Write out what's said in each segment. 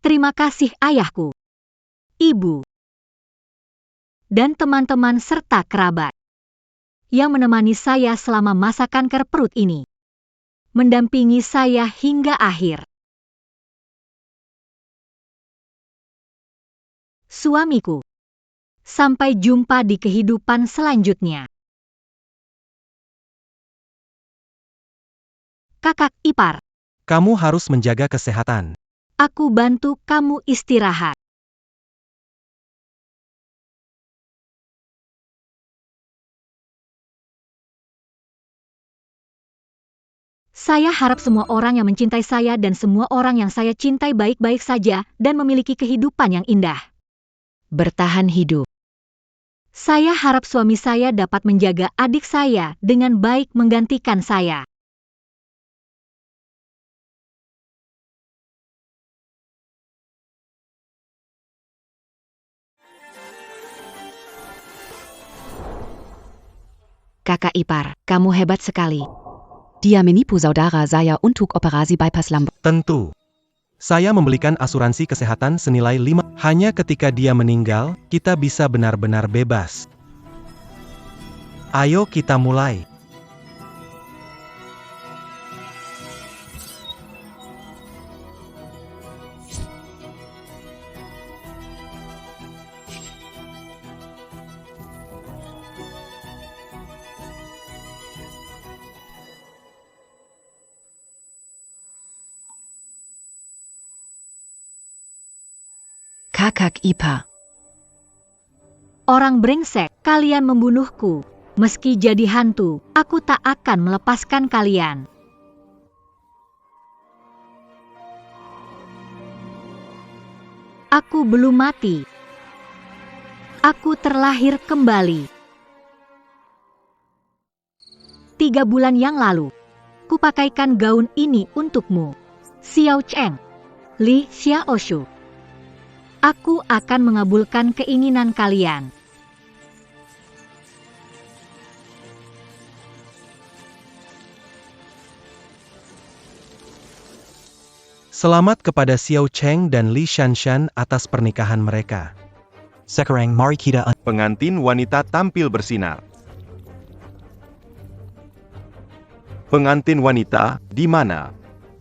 Terima kasih ayahku, ibu, dan teman-teman serta kerabat yang menemani saya selama masa kanker perut ini, mendampingi saya hingga akhir. Suamiku, sampai jumpa di kehidupan selanjutnya. Kakak ipar, Kamu harus menjaga kesehatan. aku bantu kamu istirahat. Saya harap semua orang yang mencintai saya dan semua orang yang saya cintai baik-baik saja dan memiliki kehidupan yang indah. Bertahan hidup. Saya harap suami saya dapat menjaga adik saya dengan baik menggantikan saya. Kakak ipar, kamu hebat sekali. Dia menipu saudara saya untuk operasi bypass lambung. Tentu. Saya membelikan asuransi kesehatan senilai 5. Hanya ketika dia meninggal, kita bisa benar-benar bebas. Ayo kita mulai. Kakak ipar. Orang brengsek, kalian membunuhku. Meski jadi hantu, aku tak akan melepaskan kalian. Aku belum mati. Aku terlahir kembali. 3 bulan yang lalu, kupakaikan gaun ini untukmu. Xiao Cheng, Li Xiaoshu. Aku akan mengabulkan keinginan kalian. Selamat kepada Xiao Cheng dan Li Shanshan atas pernikahan mereka. Sekarang mari kita Pengantin wanita tampil bersinar. Pengantin wanita, di mana?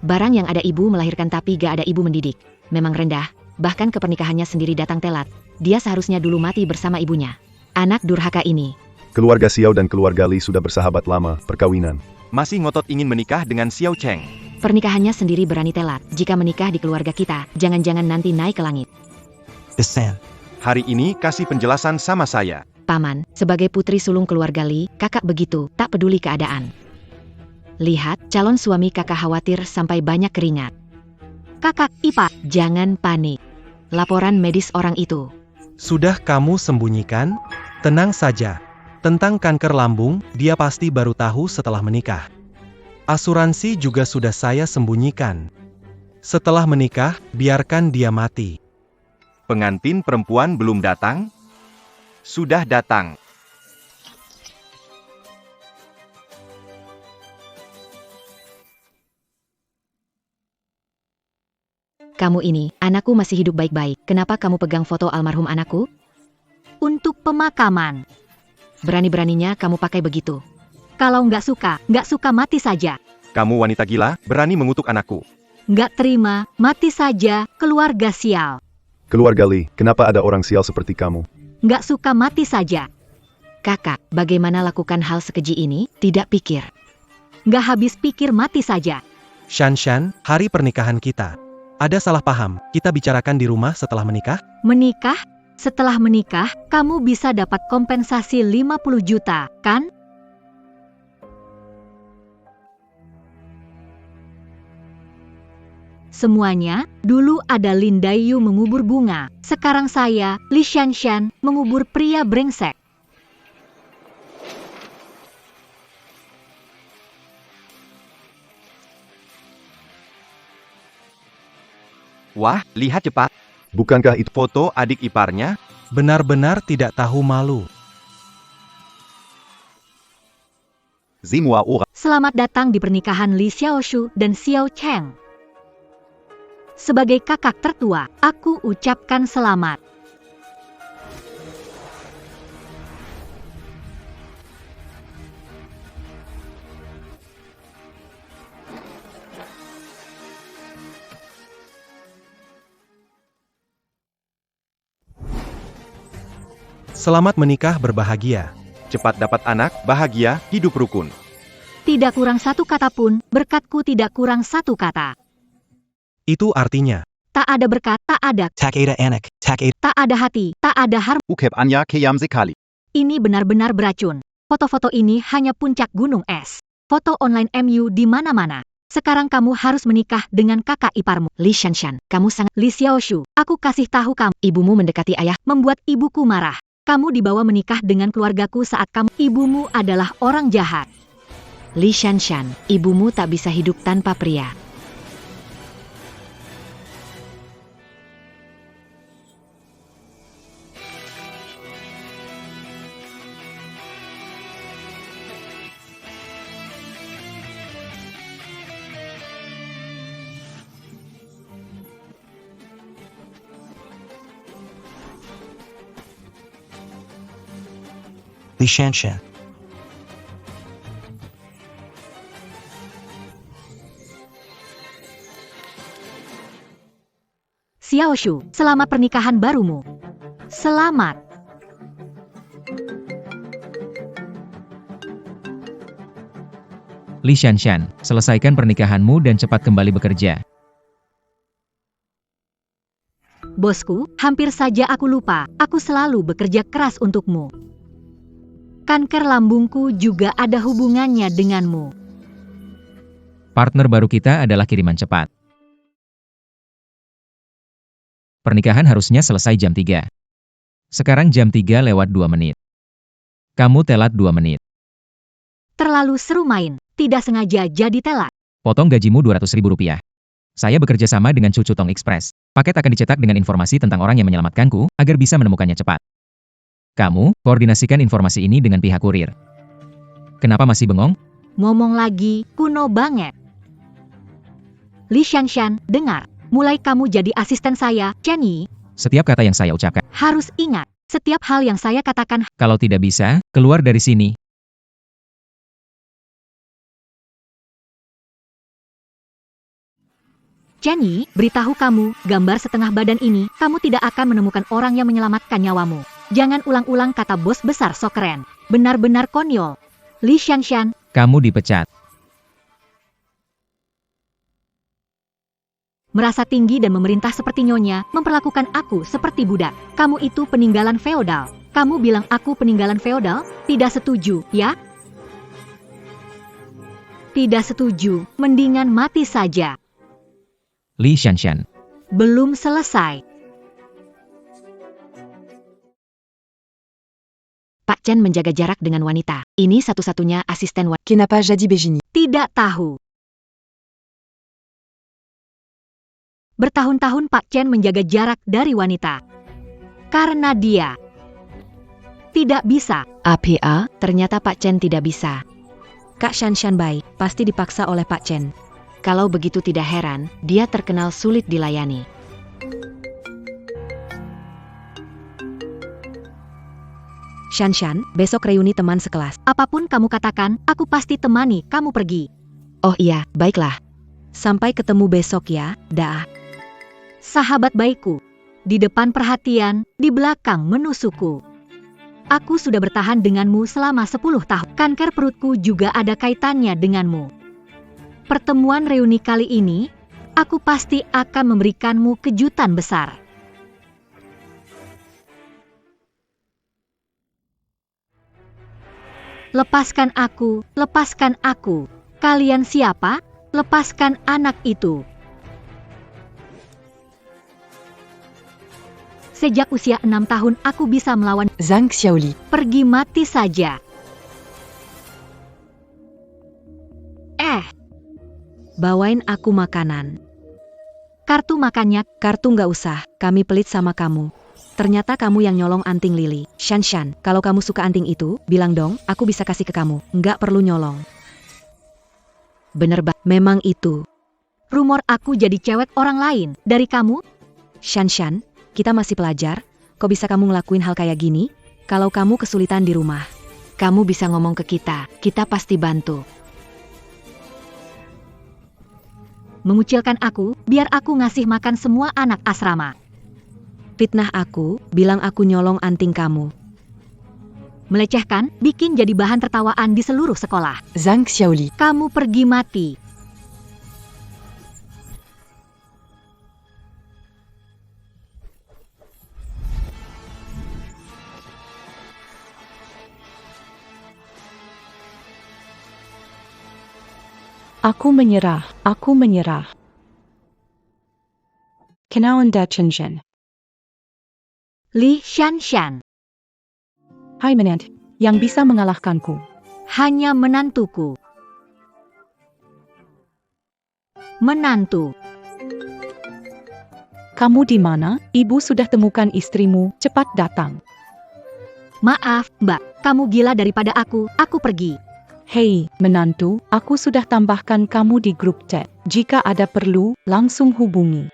Barang yang ada ibu melahirkan tapi gak ada ibu mendidik. Memang rendah, bahkan ke pernikahannya sendiri datang telat. Dia seharusnya dulu mati bersama ibunya. Anak durhaka ini. Keluarga Xiao dan keluarga Li sudah bersahabat lama, perkawinan. Masih ngotot ingin menikah dengan Xiao Cheng. Pernikahannya sendiri berani telat. Jika menikah di keluarga kita, jangan-jangan nanti naik ke langit. Besan. Hari ini kasih penjelasan sama saya. Paman, sebagai putri sulung keluarga Li, kakak begitu, tak peduli keadaan. Lihat, calon suami kakak khawatir sampai banyak keringat. Kakak ipar, jangan panik. Laporan medis orang itu. Sudah kamu sembunyikan? Tenang saja. Tentang kanker lambung, dia pasti baru tahu setelah menikah. Asuransi juga sudah saya sembunyikan. Setelah menikah, biarkan dia mati. Pengantin perempuan belum datang? Sudah datang. Kamu ini, anakku masih hidup baik-baik. Kenapa kamu pegang foto almarhum anakku? Untuk pemakaman. Berani-beraninya kamu pakai begitu. Kalau nggak suka mati saja. Kamu wanita gila, berani mengutuk anakku. Nggak terima, mati saja, keluarga sial. Keluarga Li, kenapa ada orang sial seperti kamu? Nggak suka mati saja. Kakak, bagaimana lakukan hal sekeji ini? Tidak pikir. Nggak habis pikir mati saja. Shanshan, hari pernikahan kita. Ada salah paham, kita bicarakan di rumah setelah menikah? Menikah? Setelah menikah, kamu bisa dapat kompensasi 50 juta, kan? Semuanya, dulu ada Lin Daiyu mengubur bunga, sekarang saya, Li Shanshan, mengubur pria brengsek. Wah, lihat cepat. Bukankah itu Foto adik iparnya? Benar-benar tidak tahu malu. Selamat datang di pernikahan Li Xiaoshu dan Xiao Cheng. Sebagai kakak tertua, aku ucapkan selamat. Selamat menikah berbahagia. Cepat dapat anak, bahagia, hidup rukun. Tidak kurang satu kata pun, berkatku tidak kurang satu kata. Itu artinya, Tak ada berkat, tak ada, Tak ada anak, tak ada. tak ada hati, tak ada harmoni. Ukep Anya Keyam Zekali. Ini benar-benar beracun. Foto-foto ini hanya puncak gunung es. Foto online MU di mana-mana. Sekarang kamu harus menikah dengan kakak iparmu. Li Shanshan, kamu sangat... Li Xiaoshu, aku kasih tahu kamu, Ibumu mendekati ayah. membuat ibuku marah. Kamu dibawa menikah dengan keluargaku saat ibumu adalah orang jahat. Li Shanshan, ibumu tak bisa hidup tanpa pria. Li Shanshan. Xiaoshu, selamat pernikahan barumu. Selamat. Li Shanshan, selesaikan pernikahanmu dan cepat kembali bekerja. Bosku, hampir saja aku lupa, aku selalu bekerja keras untukmu. Kanker lambungku juga ada hubungannya denganmu. Partner baru kita adalah kiriman cepat. Pernikahan harusnya selesai jam 3. Sekarang jam 3 lewat 2 menit. Kamu telat 2 menit. Terlalu seru main, tidak sengaja jadi telat. Potong gajimu Rp200.000. Saya bekerja sama dengan Cucu Tong Express. Paket akan dicetak dengan informasi tentang orang yang menyelamatkanku, agar bisa menemukannya cepat. Kamu, koordinasikan informasi ini dengan pihak kurir. Kenapa masih bengong? Ngomong lagi, kuno banget. Li Shanshan, dengar. Mulai kamu jadi asisten saya, Chen Yi. Setiap kata yang saya ucapkan. Harus ingat, setiap hal yang saya katakan. Kalau tidak bisa, keluar dari sini. Chen Yi, beritahu kamu, gambar setengah badan ini, kamu tidak akan menemukan orang yang menyelamatkan nyawamu. Jangan ulang-ulang kata bos besar so keren. Benar-benar konyol. Li Shanshan, Kamu dipecat. merasa tinggi dan memerintah seperti nyonya, memperlakukan aku seperti budak. Kamu itu peninggalan feodal. Kamu bilang aku peninggalan feodal? Tidak setuju, ya? Tidak setuju, mendingan mati saja. Li Shanshan. Belum selesai. Pak Chen menjaga jarak dengan wanita. Ini satu-satunya asisten wanita. Qui n'a pas jadis Bégini. Tidak tahu. Bertahun-tahun Pak Chen menjaga jarak dari wanita. Karena dia tidak bisa. APA, ternyata Pak Chen tidak bisa. Kak Shanshan baik, pasti dipaksa oleh Pak Chen. Kalau begitu tidak heran, dia terkenal sulit dilayani. Shanshan, besok reuni teman sekelas. Apapun kamu katakan, aku pasti temani kamu pergi. Oh iya, baiklah. Sampai ketemu besok ya, dah. Sahabat baikku, di depan perhatian, di belakang menusukku. Aku sudah bertahan denganmu selama 10 tahun. Kanker perutku juga ada kaitannya denganmu. Pertemuan reuni kali ini, aku pasti akan memberikanmu kejutan besar. Lepaskan aku, lepaskan aku. Kalian siapa? Lepaskan anak itu. Sejak usia 6 tahun aku bisa melawan. Zhang Xiaoli. Pergi mati saja. Bawain aku makanan. Kartu makannya. Kartu nggak usah, kami pelit sama kamu. Ternyata kamu yang nyolong anting Lily. Shanshan, kalau kamu suka anting itu, bilang dong, aku bisa kasih ke kamu. Nggak perlu nyolong. Bener memang itu. rumor aku jadi cewek orang lain. Dari kamu? Shanshan, kita masih pelajar, kok bisa kamu ngelakuin hal kayak gini? Kalau kamu kesulitan di rumah, kamu bisa ngomong ke kita pasti bantu. Mengucilkan aku, biar aku ngasih makan semua anak asrama. Fitnah aku, bilang aku nyolong anting kamu. Melecehkan, bikin jadi bahan tertawaan di seluruh sekolah. Zhang Xiaoli. Kamu pergi mati. Aku menyerah. Kenaan da Chenshen. Li Shanshan, Hai menant, yang bisa mengalahkanku. hanya menantuku. Menantu. Kamu di mana? Ibu sudah temukan istrimu, cepat datang. Maaf, Mbak, kamu gila daripada aku pergi. Hei, menantu, aku sudah tambahkan kamu di grup chat. Jika ada perlu, langsung hubungi.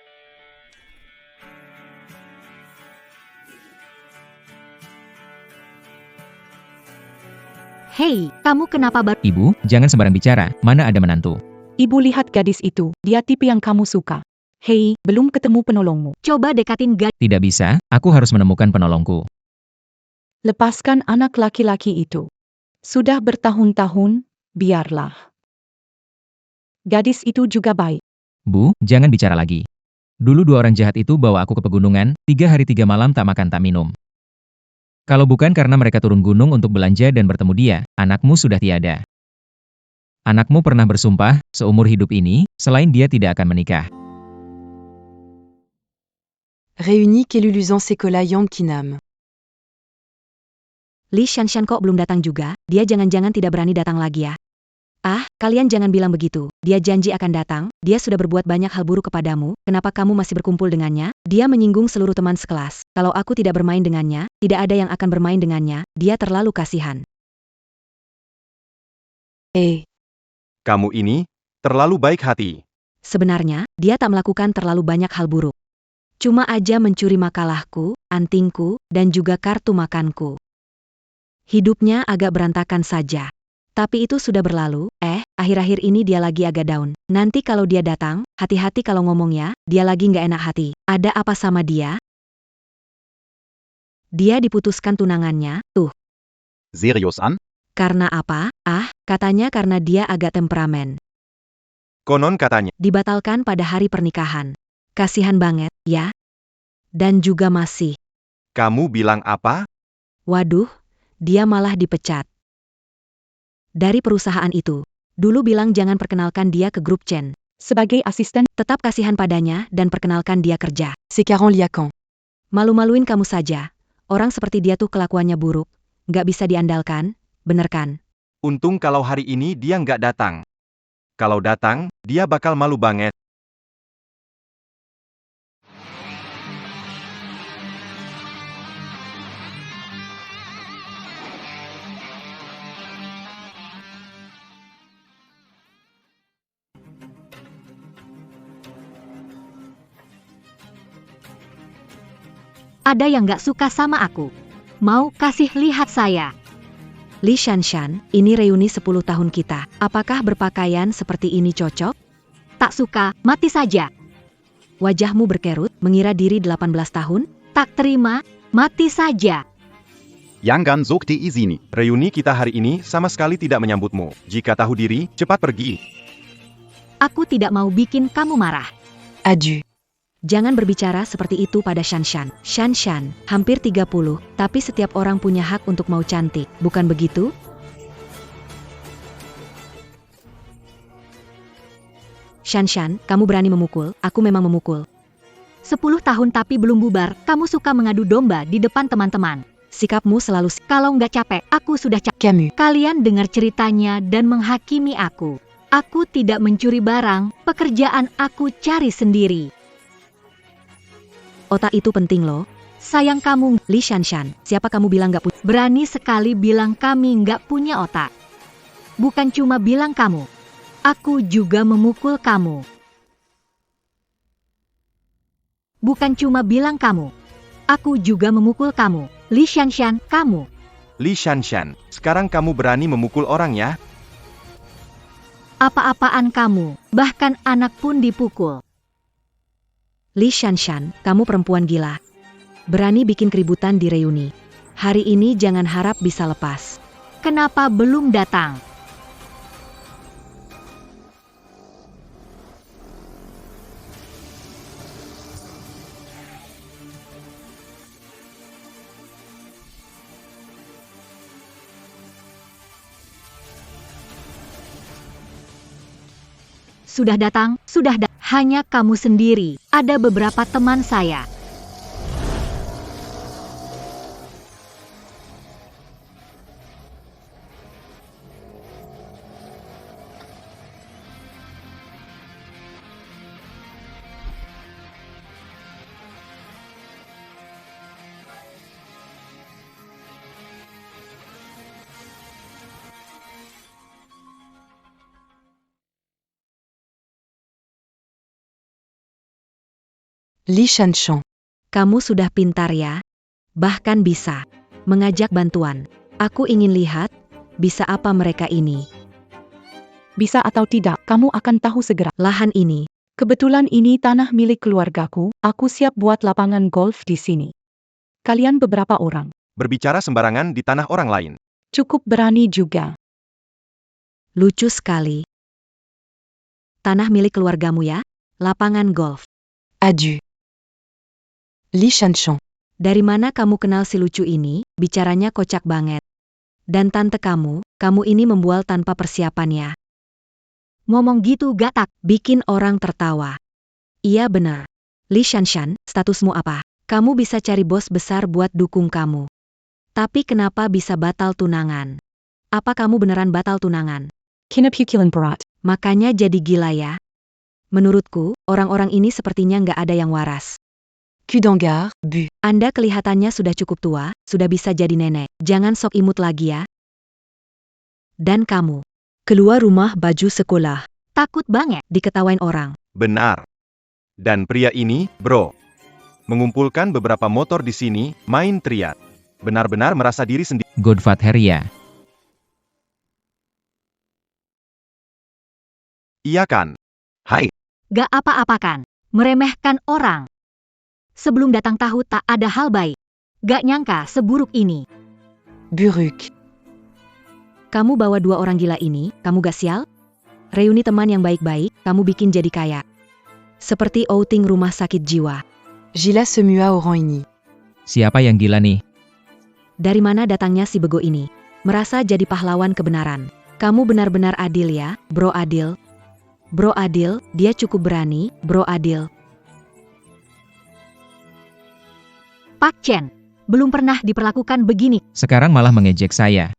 Hei, kamu kenapa baru? Ibu, jangan sembarang bicara, mana ada menantu. Ibu lihat gadis itu, dia tipe yang kamu suka. Hei, belum ketemu penolongmu. Coba dekatin gadis. Tidak bisa, aku harus menemukan penolongku. Lepaskan anak laki-laki itu. Sudah bertahun-tahun, biarlah. Gadis itu juga baik. Bu, jangan bicara lagi. Dulu 2 orang jahat itu bawa aku ke pegunungan, 3 hari 3 malam tak makan tak minum. Kalau bukan karena mereka turun gunung untuk belanja dan bertemu dia, anakmu sudah tiada. Anakmu pernah bersumpah, seumur hidup ini, selain dia tidak akan menikah. Réunis Keluluzan Sekolah Yang Kinam. Li Shanshan kok belum datang juga, dia jangan-jangan tidak berani datang lagi ya. Ah, kalian jangan bilang begitu, dia janji akan datang, dia sudah berbuat banyak hal buruk kepadamu, kenapa kamu masih berkumpul dengannya? Dia menyinggung seluruh teman sekelas, kalau aku tidak bermain dengannya, tidak ada yang akan bermain dengannya, dia terlalu kasihan. Kamu ini terlalu baik hati. Sebenarnya, dia tak melakukan terlalu banyak hal buruk. Cuma aja mencuri makalahku, antingku, dan juga kartu makanku. Hidupnya agak berantakan saja. Tapi itu sudah berlalu, akhir-akhir ini dia lagi agak down. Nanti kalau dia datang, hati-hati kalau ngomong ya, dia lagi nggak enak hati. Ada apa sama dia? Dia diputuskan tunangannya, tuh. Serius an? Karena apa? Katanya karena dia agak temperamen. Konon katanya. Dibatalkan pada hari pernikahan. Kasihan banget, ya? Dan juga masih. Kamu bilang apa? Waduh, dia malah dipecat. Dari perusahaan itu. Dulu bilang jangan perkenalkan dia ke grup Chen. Sebagai asisten, Tetap kasihan padanya dan perkenalkan dia kerja. C'est Caron Liacan. Malu-maluin kamu saja. Orang seperti dia tuh kelakuannya buruk. Nggak bisa diandalkan, bener kan? Untung kalau hari ini dia nggak datang. Kalau datang, dia bakal malu banget. Ada yang gak suka sama aku. Mau kasih lihat saya. Li Shanshan, ini reuni 10 tahun kita. Apakah berpakaian seperti ini cocok? Tak suka, mati saja. Wajahmu berkerut, mengira diri 18 tahun? Tak terima, mati saja. Yangan Zokti Izini. Reuni kita hari ini sama sekali tidak menyambutmu. Jika tahu diri, cepat pergi. Aku tidak mau bikin kamu marah. Adieu. Jangan berbicara seperti itu pada Shanshan. Shanshan, hampir 30, tapi setiap orang punya hak untuk mau cantik, bukan begitu? Shanshan, kamu berani memukul, aku memang memukul. 10 tahun tapi belum bubar, kamu suka mengadu domba di depan teman-teman. Sikapmu selalu... Kalau nggak capek, aku sudah capek. Camus. Kalian dengar ceritanya dan menghakimi aku. Aku tidak mencuri barang, pekerjaan aku cari sendiri. Otak itu penting loh. Sayang kamu, Li Shanshan, siapa kamu bilang gak punya? berani sekali bilang kami nggak punya otak. Bukan cuma bilang kamu. Aku juga memukul kamu. Bukan cuma bilang kamu. Aku juga memukul kamu. Li Shanshan, kamu. Li Shanshan, sekarang kamu berani memukul orang ya? Apa-apaan kamu, bahkan anak pun dipukul. Li Shanshan, kamu perempuan gila. Berani bikin keributan di reuni. Hari ini jangan harap bisa lepas. Kenapa belum datang? Sudah datang, hanya kamu sendiri. Ada beberapa teman saya. Li Shanshan. Kamu sudah pintar ya. Bahkan bisa mengajak bantuan. Aku ingin lihat, bisa apa mereka ini. Bisa atau tidak, kamu akan tahu segera. Lahan ini, Kebetulan ini tanah milik keluargaku, aku siap buat lapangan golf di sini. Kalian beberapa orang. Berbicara sembarangan di tanah orang lain. Cukup berani juga. lucu sekali. Tanah milik keluargamu ya? Lapangan golf. Adieu. Li Shanshan. Dari mana kamu kenal si lucu ini? Bicaranya kocak banget. Dan tante kamu ini membual tanpa persiapan ya. Ngomong gitu gatak. Bikin orang tertawa. Iya benar. Li Shanshan, statusmu apa? Kamu bisa cari bos besar buat dukung kamu. Tapi kenapa bisa batal tunangan? Apa kamu beneran batal tunangan? Kinapukilan berat. Makanya jadi gila ya. Menurutku, orang-orang ini sepertinya nggak ada yang waras. Kudangar, bu. Anda kelihatannya sudah cukup tua, sudah bisa jadi nenek. Jangan sok imut lagi ya. Dan kamu, keluar rumah baju sekolah. Takut banget. Diketawain orang. Benar. Dan pria ini, bro, mengumpulkan beberapa motor di sini, main triad. Benar-benar merasa diri sendiri. Godfat Heria. Iya kan? Hai. Gak apa-apakan. Meremehkan orang. Sebelum datang tahu tak ada hal baik. Gak nyangka seburuk ini. Buruk. Kamu bawa 2 orang gila ini, kamu gak sial? Reuni teman yang baik-baik, kamu bikin jadi kaya. Seperti outing rumah sakit jiwa. Gila se mua au rang ini. Siapa yang gila nih? Dari mana datangnya si bego ini? Merasa jadi pahlawan kebenaran. Kamu benar-benar adil ya, bro adil. Bro adil, dia cukup berani, bro adil. Pak Chen, belum pernah diperlakukan begini. Sekarang malah mengejek saya.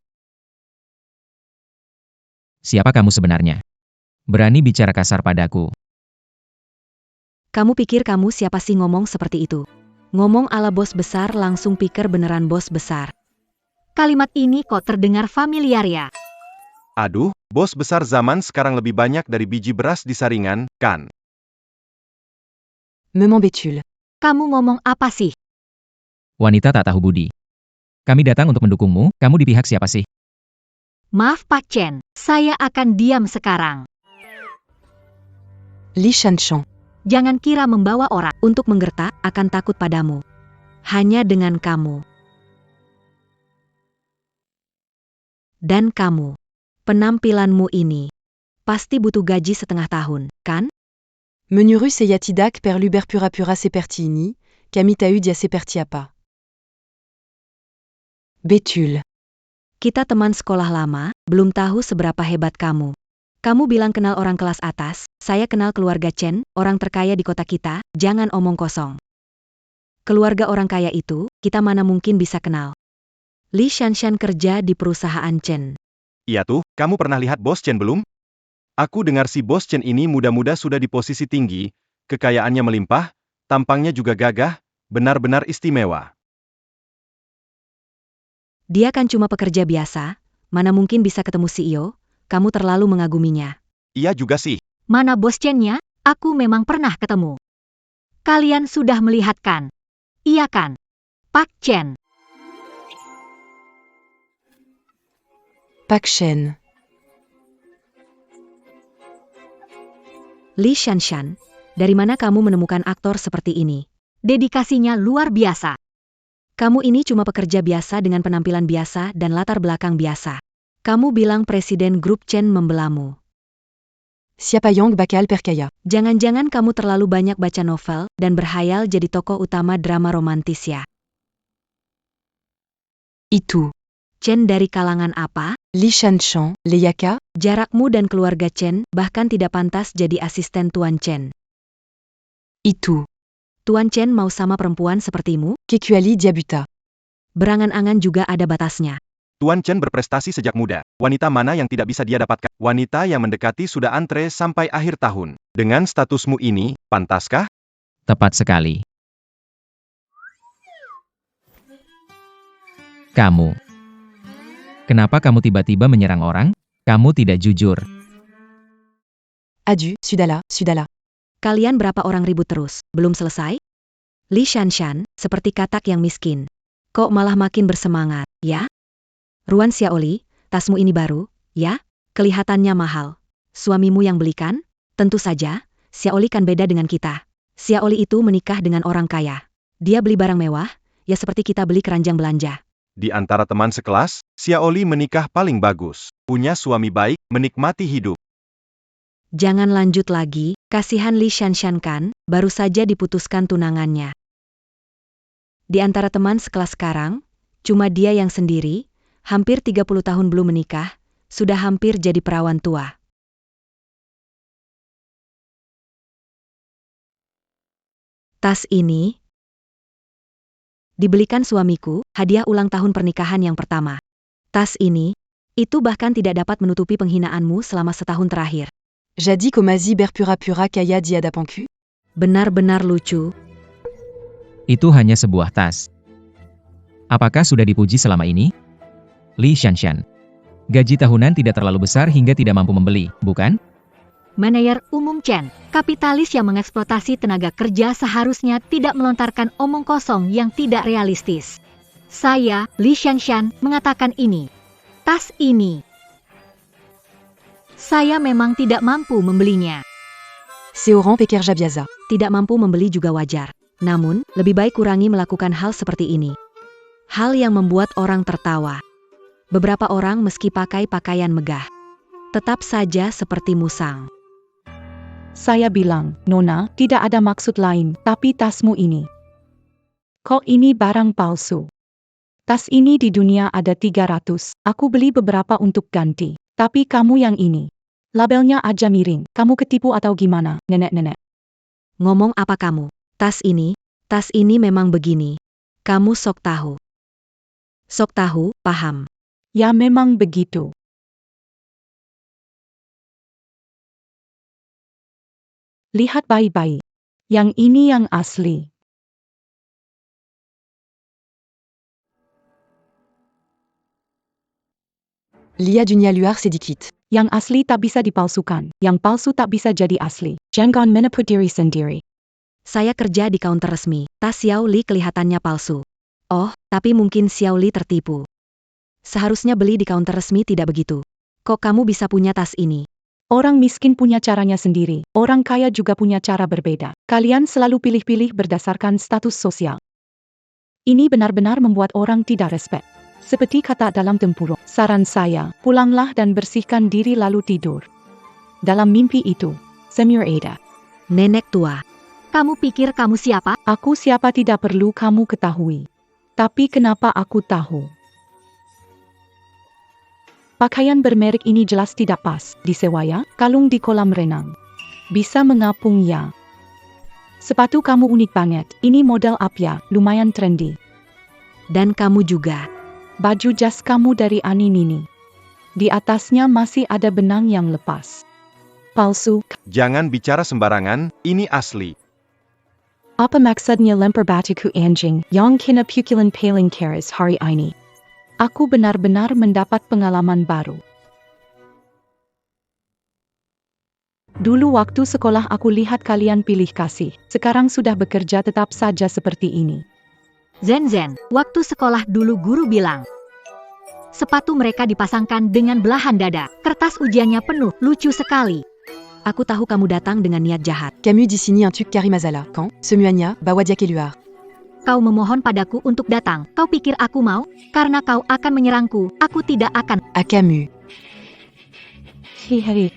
Siapa kamu sebenarnya? Berani bicara kasar padaku. Kamu pikir kamu siapa sih ngomong seperti itu? Ngomong ala bos besar langsung pikir beneran bos besar. Kalimat ini kok terdengar familiar ya? Aduh, bos besar zaman sekarang lebih banyak dari biji beras di saringan, kan? Me m'embétule. Kamu ngomong apa sih? Wanita tak tahu budi. Kami datang untuk mendukungmu, kamu di pihak siapa sih? Maaf Pak Chen, saya akan diam sekarang. Li Shanshan. Jangan kira membawa orang. Untuk menggertak, akan takut padamu. Hanya dengan kamu. Dan kamu. Penampilanmu ini. Pasti butuh gaji setengah tahun, kan? Menurus et yatidak per luber pura pura sepertini, kamitaud ya sepertiapa. Bétule. Kita teman sekolah lama, belum tahu seberapa hebat kamu. Kamu bilang kenal orang kelas atas, saya kenal keluarga Chen, orang terkaya di kota kita, jangan omong kosong. Keluarga orang kaya itu, kita mana mungkin bisa kenal. Li Shanshan kerja di perusahaan Chen. Iya tuh, kamu pernah lihat bos Chen belum? Aku dengar si bos Chen ini muda-muda sudah di posisi tinggi, kekayaannya melimpah, tampangnya juga gagah, benar-benar istimewa. Dia kan cuma pekerja biasa, mana mungkin bisa ketemu CEO, kamu terlalu mengaguminya. Iya juga sih. Mana bos Chen-nya? Aku memang pernah ketemu. Kalian sudah melihat kan? Iya kan? Pak Chen. Pak Chen. Li Shanshan, dari mana kamu menemukan aktor seperti ini? Dedikasinya luar biasa. Kamu ini cuma pekerja biasa dengan penampilan biasa dan latar belakang biasa. Kamu bilang Presiden Grup Chen membelamu. Siapa Yang bakal percaya? Jangan-jangan kamu terlalu banyak baca novel dan berhayal jadi tokoh utama drama romantis ya? Itu. Chen dari kalangan apa? Li Shanshan, Leyaka? Jarakmu dan keluarga Chen bahkan tidak pantas jadi asisten Tuan Chen. Itu. Tuan Chen mau sama perempuan sepertimu? Kecuali dia buta. Berangan-angan juga ada batasnya. Tuan Chen berprestasi sejak muda. Wanita mana yang tidak bisa dia dapatkan? Wanita yang mendekati sudah antre sampai akhir tahun. Dengan statusmu ini, pantaskah? Tepat sekali. Kamu. Kenapa kamu tiba-tiba menyerang orang? Kamu tidak jujur. Adu, Sudala, Sudala. Kalian berapa orang ribut terus? Belum selesai? Li Shanshan, seperti katak yang miskin. Kok malah makin bersemangat, ya? Ruan Xiaoli, tasmu ini baru, ya? Kelihatannya mahal. Suamimu yang belikan? Tentu saja, Xiaoli kan beda dengan kita. Xiaoli itu menikah dengan orang kaya. Dia beli barang mewah, ya seperti kita beli keranjang belanja. Di antara teman sekelas, Xiaoli menikah paling bagus. Punya suami baik, menikmati hidup. Jangan lanjut lagi, kasihan Li Shanshan kan, baru saja diputuskan tunangannya. Di antara teman sekelas sekarang, cuma dia yang sendiri, hampir 30 tahun belum menikah, sudah hampir jadi perawan tua. Tas ini dibelikan suamiku, hadiah ulang tahun pernikahan yang pertama. Tas ini, itu bahkan tidak dapat menutupi penghinaanmu selama setahun terakhir. Jadi komazi berpura-pura kaya dia dapanku? Benar-benar lucu. Itu hanya sebuah tas. Apakah sudah dipuji selama ini? Li Shanshan. Gaji tahunan tidak terlalu besar hingga tidak mampu membeli, bukan? Manajer umum Chen, kapitalis yang mengeksploitasi tenaga kerja seharusnya tidak melontarkan omong kosong yang tidak realistis. Saya, Li Shanshan, mengatakan ini. Tas ini. Saya memang tidak mampu membelinya. Seorang pikir biasa. Tidak mampu membeli juga wajar. Namun, lebih baik kurangi melakukan hal seperti ini. Hal yang membuat orang tertawa. Beberapa orang meski pakai pakaian megah, tetap saja seperti musang. Saya bilang, Nona, tidak ada maksud lain, tapi tasmu ini. Kok ini barang palsu? Tas ini di dunia ada 300, aku beli beberapa untuk ganti. Tapi kamu yang ini. Labelnya aja miring, kamu ketipu atau gimana, nenek-nenek? Ngomong apa kamu? Tas ini memang begini. Kamu sok tahu. Sok tahu, paham. Ya memang begitu. Lihat baik-baik. Yang ini yang asli. Lia dunia luar sedikit. Yang asli tak bisa dipalsukan, yang palsu tak bisa jadi asli. Jangan menepuk diri sendiri. Saya kerja di counter resmi, tas Xiao Li kelihatannya palsu. Oh, tapi mungkin Xiao Li tertipu. Seharusnya beli di counter resmi tidak begitu. Kok kamu bisa punya tas ini? Orang miskin punya caranya sendiri, orang kaya juga punya cara berbeda. Kalian selalu pilih-pilih berdasarkan status sosial. Ini benar-benar membuat orang tidak respect. Seperti kata dalam tempurung, saran saya, pulanglah dan bersihkan diri lalu tidur. Dalam mimpi itu, Semir Ada. Nenek tua. Kamu pikir kamu siapa? Aku siapa tidak perlu kamu ketahui. Tapi kenapa aku tahu? Pakaian bermerek ini jelas tidak pas, disewa ya, kalung di kolam renang. Bisa mengapung ya. Sepatu kamu unik banget, ini model apa, lumayan trendy. Dan kamu juga. Baju jas kamu dari Ani Nini. Di atasnya masih ada benang yang lepas. Palsu. Jangan bicara sembarangan, ini asli. Apa maksudnya lempar batuku anjing, yang kena pukulan paling keras hari ini? Aku benar-benar mendapat pengalaman baru. Dulu waktu sekolah aku lihat kalian pilih kasih. Sekarang sudah bekerja tetap saja seperti ini. Zen, waktu sekolah dulu guru bilang. Sepatu mereka dipasangkan dengan belahan dada. Kertas ujiannya penuh, lucu sekali. Aku tahu kamu datang dengan niat jahat. Camus dit signer un truc Karimazala. Quand Semuanya, Bawadiak Eluar. Kau memohon padaku untuk datang. Kau pikir aku mau? Karena kau akan menyerangku. Aku tidak akan. À Camus. Hihi.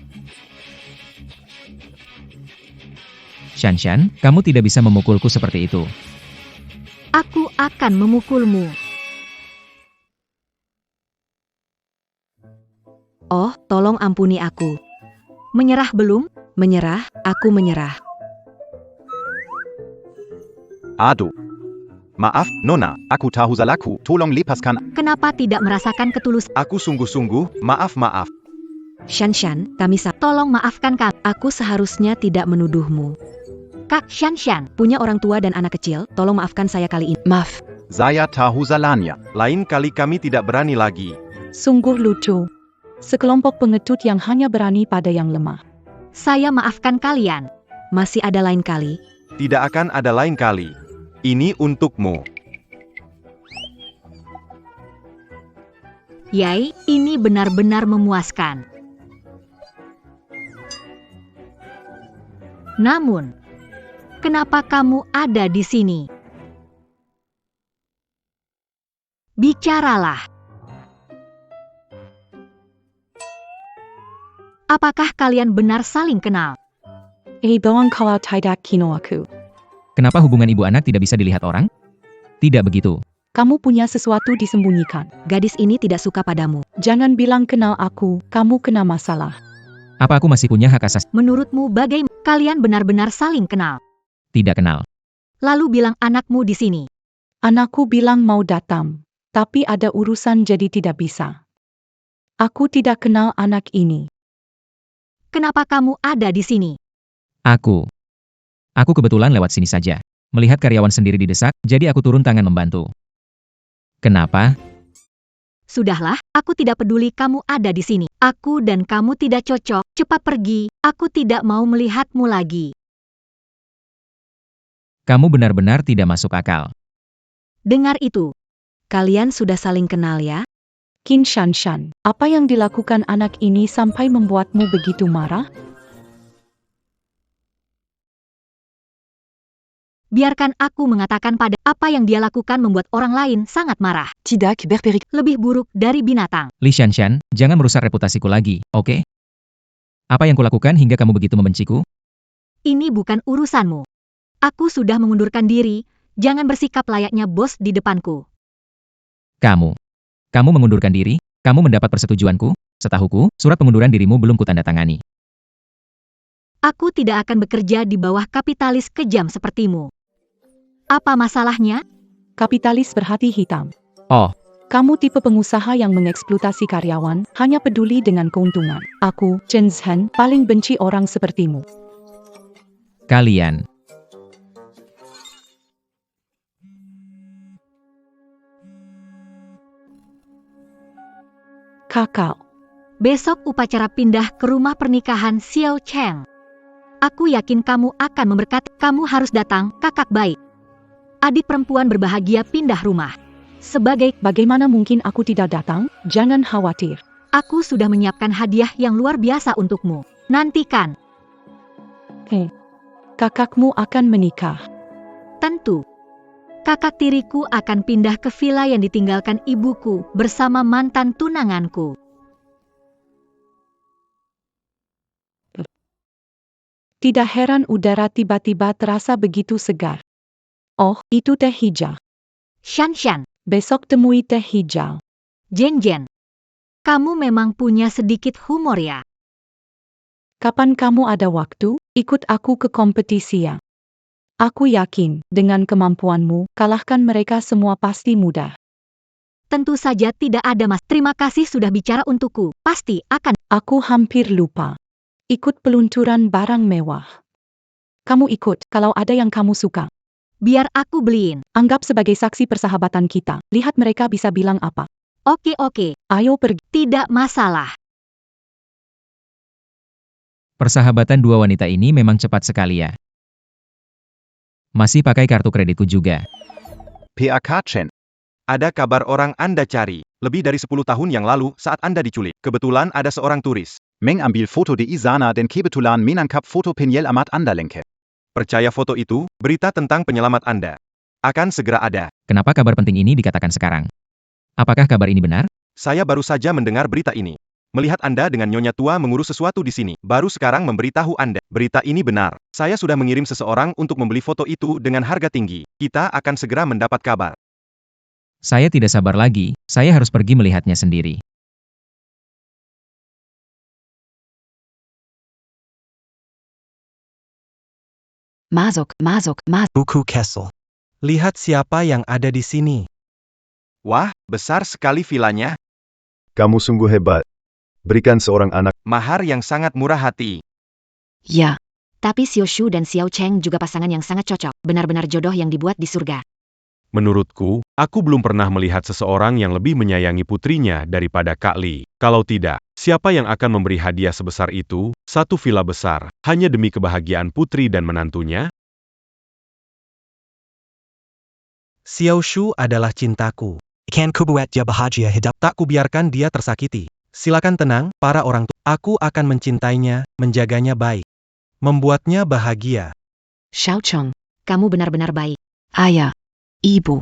Shanshan, kamu tidak bisa memukulku seperti itu. Aku akan memukulmu. Oh, tolong ampuni aku. Menyerah belum? Menyerah, aku menyerah. Aduh. Maaf, Nona, aku tahu salahku. Tolong lepaskan. Kenapa tidak merasakan ketulusan? Aku sungguh-sungguh, maaf. Shanshan, kami Tolong maafkan kami. Aku seharusnya tidak menuduhmu. Kak Shanshan. Punya orang tua dan anak kecil, tolong maafkan saya kali ini. Maaf. Saya tahu salahnya. Lain kali kami tidak berani lagi. Sungguh lucu. Sekelompok pengecut yang hanya berani pada yang lemah. Saya maafkan kalian. Masih ada lain kali. Tidak akan ada lain kali. Ini untukmu. Yai, ini benar-benar memuaskan. Namun, kenapa kamu ada di sini? Bicaralah. Apakah kalian benar saling kenal? Bawang kalau tidak kino aku. Kenapa hubungan ibu anak tidak bisa dilihat orang? Tidak begitu. Kamu punya sesuatu disembunyikan. Gadis ini tidak suka padamu. Jangan bilang kenal aku, kamu kena masalah. Apa aku masih punya hak asasi? Menurutmu bagaimana? Kalian benar-benar saling kenal. Tidak kenal. Lalu bilang anakmu di sini. Anakku bilang mau datang, tapi ada urusan jadi tidak bisa. Aku tidak kenal anak ini. Kenapa kamu ada di sini? Aku kebetulan lewat sini saja. Melihat karyawan sendiri didesak, jadi aku turun tangan membantu. Kenapa? Sudahlah, aku tidak peduli kamu ada di sini. Aku dan kamu tidak cocok. Cepat pergi. Aku tidak mau melihatmu lagi. Kamu benar-benar tidak masuk akal. Dengar itu. Kalian sudah saling kenal ya? Qin Shanshan, apa yang dilakukan anak ini sampai membuatmu begitu marah? Biarkan aku mengatakan pada apa yang dia lakukan membuat orang lain sangat marah. Tidak berperik. Lebih buruk dari binatang. Li Shanshan, jangan merusak reputasiku lagi, oke? Apa yang kulakukan hingga kamu begitu membenciku? Ini bukan urusanmu. Aku sudah mengundurkan diri. Jangan bersikap layaknya bos di depanku. Kamu mengundurkan diri? Kamu mendapat persetujuanku? Setahuku, surat pengunduran dirimu belum kutandatangani. Aku tidak akan bekerja di bawah kapitalis kejam sepertimu. Apa masalahnya? Kapitalis berhati hitam. Oh, Kamu tipe pengusaha yang mengeksploitasi karyawan, hanya peduli dengan keuntungan. Aku, Chen Zhen, paling benci orang sepertimu. kalian. Kakak. Besok upacara pindah ke rumah pernikahan Xiao Cheng. Aku yakin kamu akan memberkati. Kamu harus datang, kakak baik. Adik perempuan berbahagia pindah rumah. Bagaimana mungkin aku tidak datang? Jangan khawatir. Aku sudah menyiapkan hadiah yang luar biasa untukmu. Nantikan. Kakakmu akan menikah. Tentu. Kakak tiriku akan pindah ke villa yang ditinggalkan ibuku bersama mantan tunanganku. Tidak heran udara tiba-tiba terasa begitu segar. Oh, itu teh hijau. Shanshan, Besok temui teh hijau. Jen. Kamu memang punya sedikit humor ya. Kapan kamu ada waktu, ikut aku ke kompetisi ya. Aku yakin, dengan kemampuanmu, kalahkan mereka semua pasti mudah. Tentu saja tidak ada mas. Terima kasih sudah bicara untukku. Pasti akan. Aku hampir lupa. Ikut peluncuran barang mewah. Kamu ikut, kalau ada yang kamu suka. Biar aku beliin. Anggap sebagai saksi persahabatan kita. Lihat mereka bisa bilang apa. Oke. Ayo pergi. Tidak masalah. Persahabatan dua wanita ini memang cepat sekali ya. Masih pakai kartu kreditku juga. PAK Chen. Ada kabar orang Anda cari. Lebih dari 10 tahun yang lalu saat Anda diculik. Kebetulan ada seorang turis. Mengambil foto di sana dan kebetulan menangkap foto penyelam Anda lengkap. Percaya foto itu, berita tentang penyelamat Anda akan segera ada. Kenapa kabar penting ini dikatakan sekarang? Apakah kabar ini benar? Saya baru saja mendengar berita ini. Melihat Anda dengan nyonya tua mengurus sesuatu di sini, baru sekarang memberitahu Anda. Berita ini benar. Saya sudah mengirim seseorang untuk membeli foto itu dengan harga tinggi. Kita akan segera mendapat kabar. Saya tidak sabar lagi, saya harus pergi melihatnya sendiri. Masuk. Buku Kessel. Lihat siapa yang ada di sini. Wah, besar sekali vilanya. Kamu sungguh hebat. Berikan seorang anak. Mahar yang sangat murah hati. Ya. Tapi Xiao Shu dan Xiao Cheng juga pasangan yang sangat cocok. Benar-benar jodoh yang dibuat di surga. Menurutku, aku belum pernah melihat seseorang yang lebih menyayangi putrinya daripada Kak Li. Kalau tidak, siapa yang akan memberi hadiah sebesar itu, satu villa besar, hanya demi kebahagiaan putri dan menantunya? Xiao Shu adalah cintaku. Ikan kubuat dia bahagia hidup. Tak kubiarkan dia tersakiti. Silakan tenang, para orang tua. Aku akan mencintainya, menjaganya baik. Membuatnya bahagia. Xiao Cheng. Kamu benar-benar baik. Ayah. Ibu.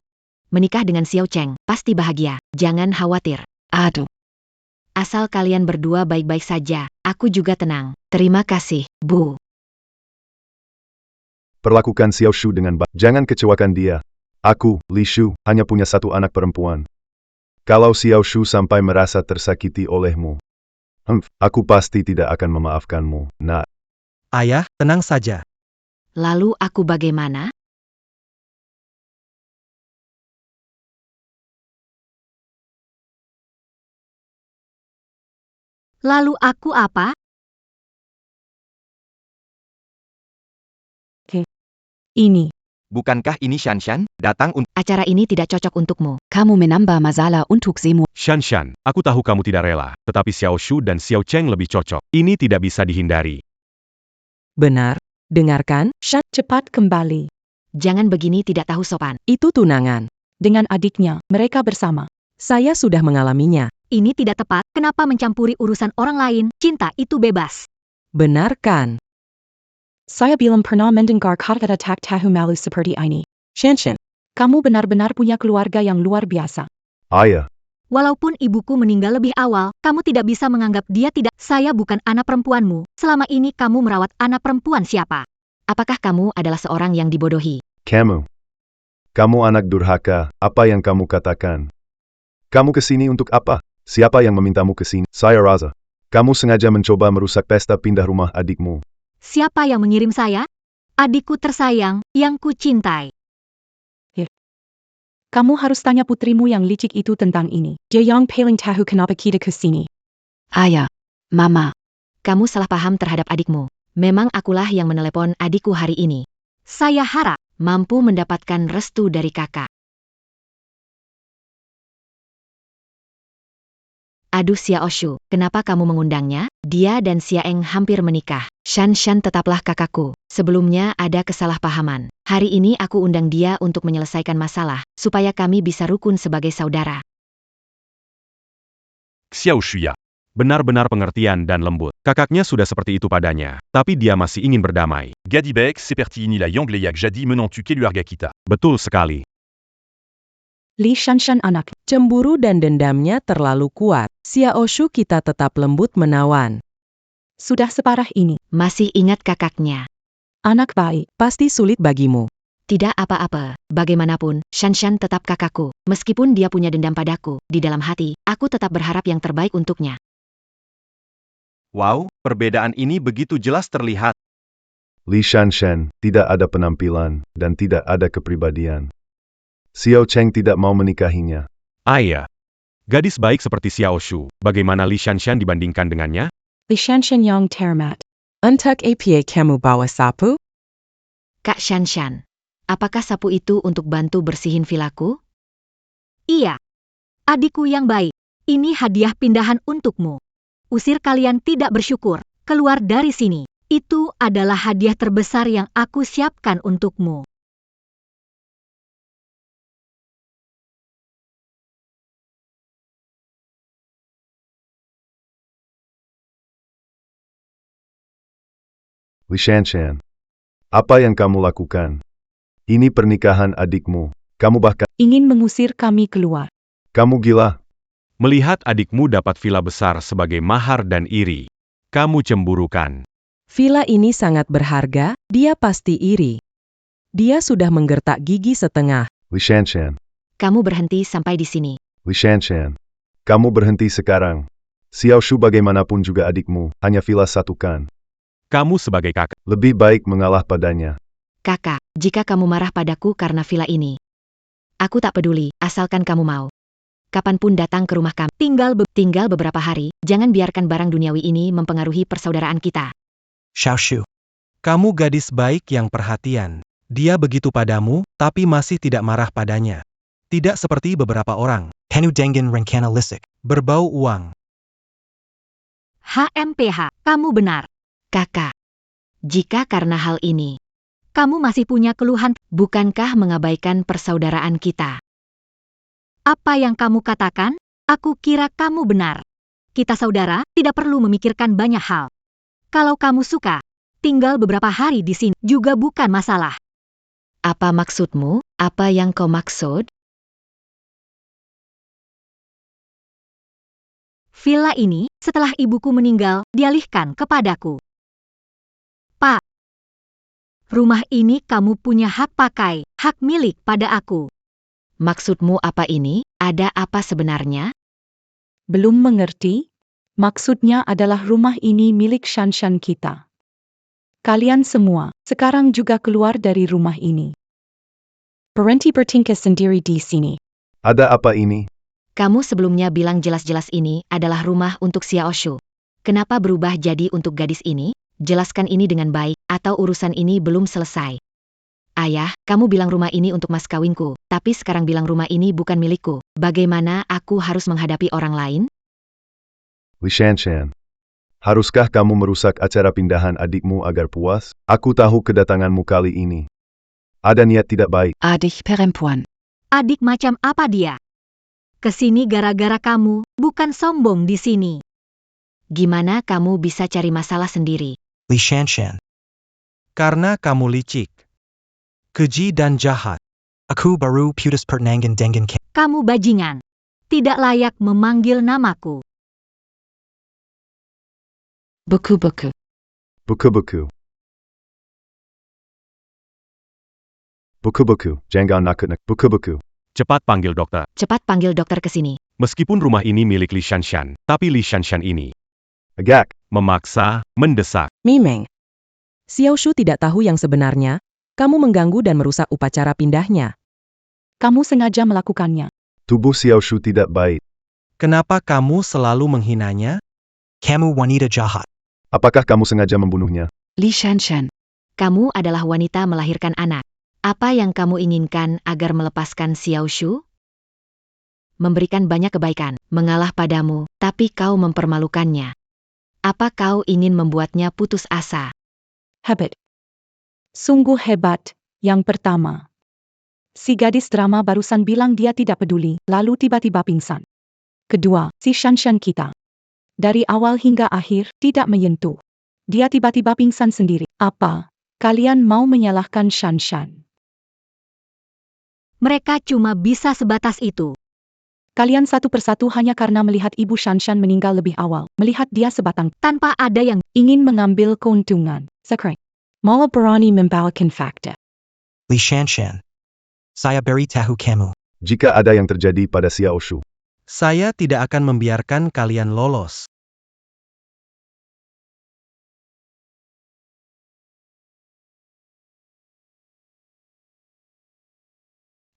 Menikah dengan Xiao Cheng, pasti bahagia. Jangan khawatir. Aduh. Asal kalian berdua baik-baik saja, aku juga tenang. Terima kasih, Bu. Perlakukan Xiao Shu dengan baik. Jangan kecewakan dia. Aku, Li Shu, hanya punya satu anak perempuan. Kalau Xiao Shu sampai merasa tersakiti olehmu, aku pasti tidak akan memaafkanmu, nak. Ayah, tenang saja. Lalu aku bagaimana? Lalu aku apa? Ini. Bukankah ini Shanshan, datang untuk... Acara ini tidak cocok untukmu. Kamu menambah masalah untuk semua. Shanshan, aku tahu kamu tidak rela, tetapi Xiao Shu dan Xiao Cheng lebih cocok. Ini tidak bisa dihindari. Benar, dengarkan, Shan, Cepat kembali. Jangan begini tidak tahu sopan. itu tunangan. Dengan adiknya, mereka bersama. Saya sudah mengalaminya. Ini tidak tepat, kenapa mencampuri urusan orang lain? Cinta itu bebas. Benar kan? Saya belum pernah mendengar kata tak tahu malu seperti ini. Shanshan, Kamu benar-benar punya keluarga yang luar biasa. Ayah, Walaupun ibuku meninggal lebih awal, kamu tidak bisa menganggap dia tidak. Saya bukan anak perempuanmu. Selama ini kamu merawat anak perempuan siapa? Apakah kamu adalah seorang yang dibodohi? kamu. Kamu anak durhaka, apa yang kamu katakan? Kamu kesini untuk apa? Siapa yang memintamu kesini? Saya rasa. Kamu sengaja mencoba merusak pesta pindah rumah adikmu. Siapa yang mengirim saya? Adikku tersayang, yang ku cintai. Kamu harus tanya putrimu yang licik itu tentang ini. Dia yang paling tahu kenapa kita kesini. Ayah. Mama. Kamu salah paham terhadap adikmu. Memang akulah yang menelepon adikku hari ini. Saya harap mampu mendapatkan restu dari kakak. Aduh Xiao Shu, kenapa kamu mengundangnya? Dia dan Xia Eng hampir menikah. Shanshan tetaplah kakakku. Sebelumnya ada kesalahpahaman. Hari ini aku undang dia untuk menyelesaikan masalah, supaya kami bisa rukun sebagai saudara. Xiao Shu ya. Benar-benar pengertian dan lembut. Kakaknya sudah seperti itu padanya, tapi dia masih ingin berdamai. Gadibek, seperti inilah yang leyak jadi menantu keluarga kita. Betul sekali. Li Shanshan anak. cemburu dan dendamnya terlalu kuat. Xiao Shu kita tetap lembut menawan. Sudah separah ini. Masih ingat kakaknya? Anak baik. Pasti sulit bagimu. Tidak apa-apa, bagaimanapun, Shanshan tetap kakakku. Meskipun dia punya dendam padaku, di dalam hati, aku tetap berharap yang terbaik untuknya. Wow, perbedaan ini begitu jelas terlihat. Li Shanshan, tidak ada penampilan, dan tidak ada kepribadian. Xiao Cheng tidak mau menikahinya. Ayah. Gadis baik seperti Xiao Shu, bagaimana Li Shanshan dibandingkan dengannya? Li Shanshan yang termat. Untuk apa kamu bawa sapu? Kak Shanshan, apakah sapu itu untuk bantu bersihin vilaku? Iya. Adikku yang baik, ini hadiah pindahan untukmu. Usir kalian tidak bersyukur. keluar dari sini. Itu adalah hadiah terbesar yang aku siapkan untukmu. Li Shanshan. Apa yang kamu lakukan? Ini pernikahan adikmu. Kamu bahkan... Ingin mengusir kami keluar. Kamu gila. Melihat adikmu dapat villa besar sebagai mahar dan iri. Kamu cemburukan. Villa ini sangat berharga, dia pasti iri. Dia sudah menggertak gigi setengah. Li Shanshan. Kamu berhenti sampai di sini. Li Shanshan. Kamu berhenti sekarang. Xiao Shu bagaimanapun juga adikmu, hanya villa satu kan. Kamu sebagai kakak. Lebih baik mengalah padanya. Kakak, jika kamu marah padaku karena villa ini, aku tak peduli, asalkan kamu mau. Kapanpun datang ke rumah kami, tinggal beberapa hari, jangan biarkan barang duniawi ini mempengaruhi persaudaraan kita. Xiao Shu. Kamu gadis baik yang perhatian. Dia begitu padamu, tapi masih tidak marah padanya. Tidak seperti beberapa orang. Henu Dengen Rencana Lisik. Berbau uang. HMPH, kamu benar. Kakak, jika karena hal ini, kamu masih punya keluhan, bukankah mengabaikan persaudaraan kita? Apa yang kamu katakan? Aku kira kamu benar. Kita saudara, tidak perlu memikirkan banyak hal. Kalau kamu suka, tinggal beberapa hari di sini juga bukan masalah. Apa maksudmu? Apa yang kau maksud? Villa ini, setelah ibuku meninggal, dialihkan kepadaku. Pak, rumah ini kamu punya hak pakai, hak milik pada aku. Maksudmu apa ini? Ada apa sebenarnya? Belum mengerti? Maksudnya adalah rumah ini milik Shanshan kita. Kalian semua, sekarang juga keluar dari rumah ini. Berhenti bertingkah sendiri di sini. Ada apa ini? Kamu sebelumnya bilang jelas-jelas ini adalah rumah untuk Xiao Shu. Kenapa berubah jadi untuk gadis ini? Jelaskan ini dengan baik, atau urusan ini belum selesai. Ayah, kamu bilang rumah ini untuk mas kawinku, tapi sekarang bilang rumah ini bukan milikku. Bagaimana aku harus menghadapi orang lain? Li Shanshan. Haruskah kamu merusak acara pindahan adikmu agar puas? Aku tahu kedatanganmu kali ini. Ada niat tidak baik. Adik perempuan. Adik macam apa dia? Kesini gara-gara kamu, bukan sombong di sini. Gimana kamu bisa cari masalah sendiri? Li Shanshan. Karena kamu licik, keji dan jahat. Aku baru putus pertandingan dengan Kamu bajingan. Tidak layak memanggil namaku. Buku-buku. Buku-buku. Buku-buku. Jangan nakut-nakut. Buku-buku. Cepat panggil dokter. Cepat panggil dokter ke sini. Meskipun rumah ini milik Li Shanshan, tapi Li Shanshan ini Agak. memaksa, mendesak. Mimeng. Xiao Shu tidak tahu yang sebenarnya. Kamu mengganggu dan merusak upacara pindahnya. Kamu sengaja melakukannya. Tubuh Xiao Shu tidak baik. Kenapa kamu selalu menghinanya? Kamu wanita jahat. Apakah kamu sengaja membunuhnya? Li Shanshan. Kamu adalah wanita melahirkan anak. Apa yang kamu inginkan agar melepaskan Xiao Shu? Memberikan banyak kebaikan, mengalah padamu, tapi kau mempermalukannya. Apa kau ingin membuatnya putus asa? Hebat. Sungguh hebat. Yang pertama. Si gadis drama barusan bilang dia tidak peduli, lalu tiba-tiba pingsan. Kedua, si Shanshan kita. Dari awal hingga akhir, tidak menyentuh. Dia tiba-tiba pingsan sendiri. Apa? Kalian mau menyalahkan Shanshan? Mereka cuma bisa sebatas itu. Kalian satu persatu hanya karena melihat ibu Shanshan meninggal lebih awal, melihat dia sebatang, Tanpa ada yang ingin mengambil keuntungan. Sekarang, malah berani membawakan fakta. Li Shanshan. Saya beritahu kamu. Jika ada yang terjadi pada Xiao Shu, Saya tidak akan membiarkan kalian lolos.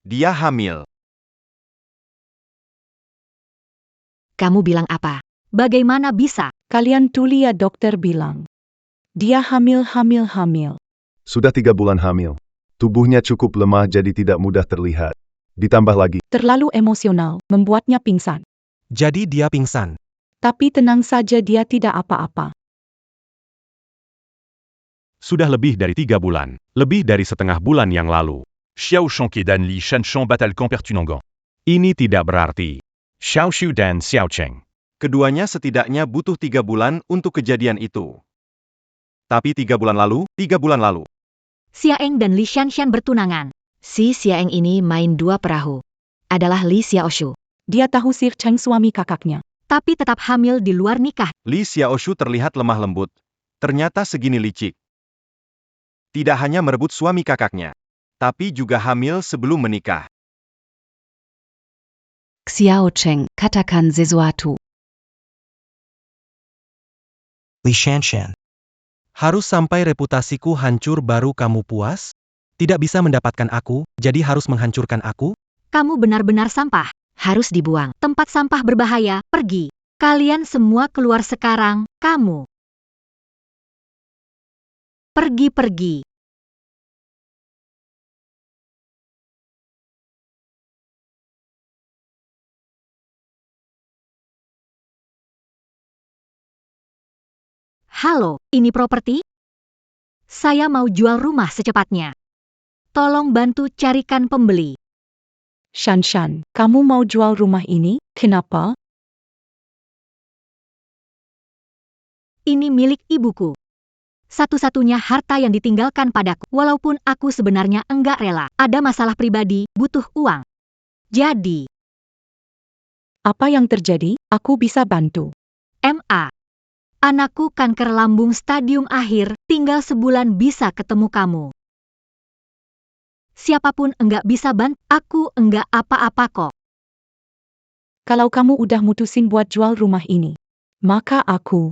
Dia hamil. kamu bilang apa? Bagaimana bisa? Kalian tuh lihat dokter bilang. Dia hamil. sudah 3 bulan hamil. Tubuhnya cukup lemah jadi tidak mudah terlihat. Ditambah lagi, Terlalu emosional, membuatnya pingsan. Jadi dia pingsan. Tapi tenang saja dia tidak apa-apa. Sudah lebih dari 3 bulan. Lebih dari setengah bulan yang lalu. Xiao Shangke dan Li Shanshan batal camp Pertunangan. Ini tidak berarti. Xiao Shu dan Xiao Cheng. Keduanya setidaknya butuh 3 bulan untuk kejadian itu. Tapi 3 bulan lalu, 3 bulan lalu. Xia Eng dan Li Shanshan bertunangan. Si Xia Eng ini main dua perahu. Adalah Li Xiaoshu. Dia tahu Sir Cheng suami kakaknya. Tapi tetap hamil di luar nikah. Li Xiaoshu terlihat lemah lembut. Ternyata segini licik. Tidak hanya merebut suami kakaknya, tapi juga hamil sebelum menikah. Xiao Cheng, katakan sesuatu. Li Shanshan. Harus sampai reputasiku hancur baru kamu puas? Tidak bisa mendapatkan aku, jadi harus menghancurkan aku? Kamu benar-benar sampah. Harus dibuang. Tempat sampah berbahaya, pergi. Kalian semua keluar sekarang, kamu. Pergi-pergi. Halo, ini properti? Saya mau jual rumah secepatnya. Tolong bantu carikan pembeli. Shanshan, kamu mau jual rumah ini? Kenapa? Ini milik ibuku. Satu-satunya harta yang ditinggalkan padaku. Walaupun aku sebenarnya enggak rela. Ada masalah pribadi, butuh uang. Jadi, Apa yang terjadi? Aku bisa bantu. MA. Anakku kanker lambung stadium akhir, tinggal sebulan bisa ketemu kamu. Siapapun enggak bisa bantu, aku enggak apa-apa kok. Kalau kamu udah mutusin buat jual rumah ini, maka aku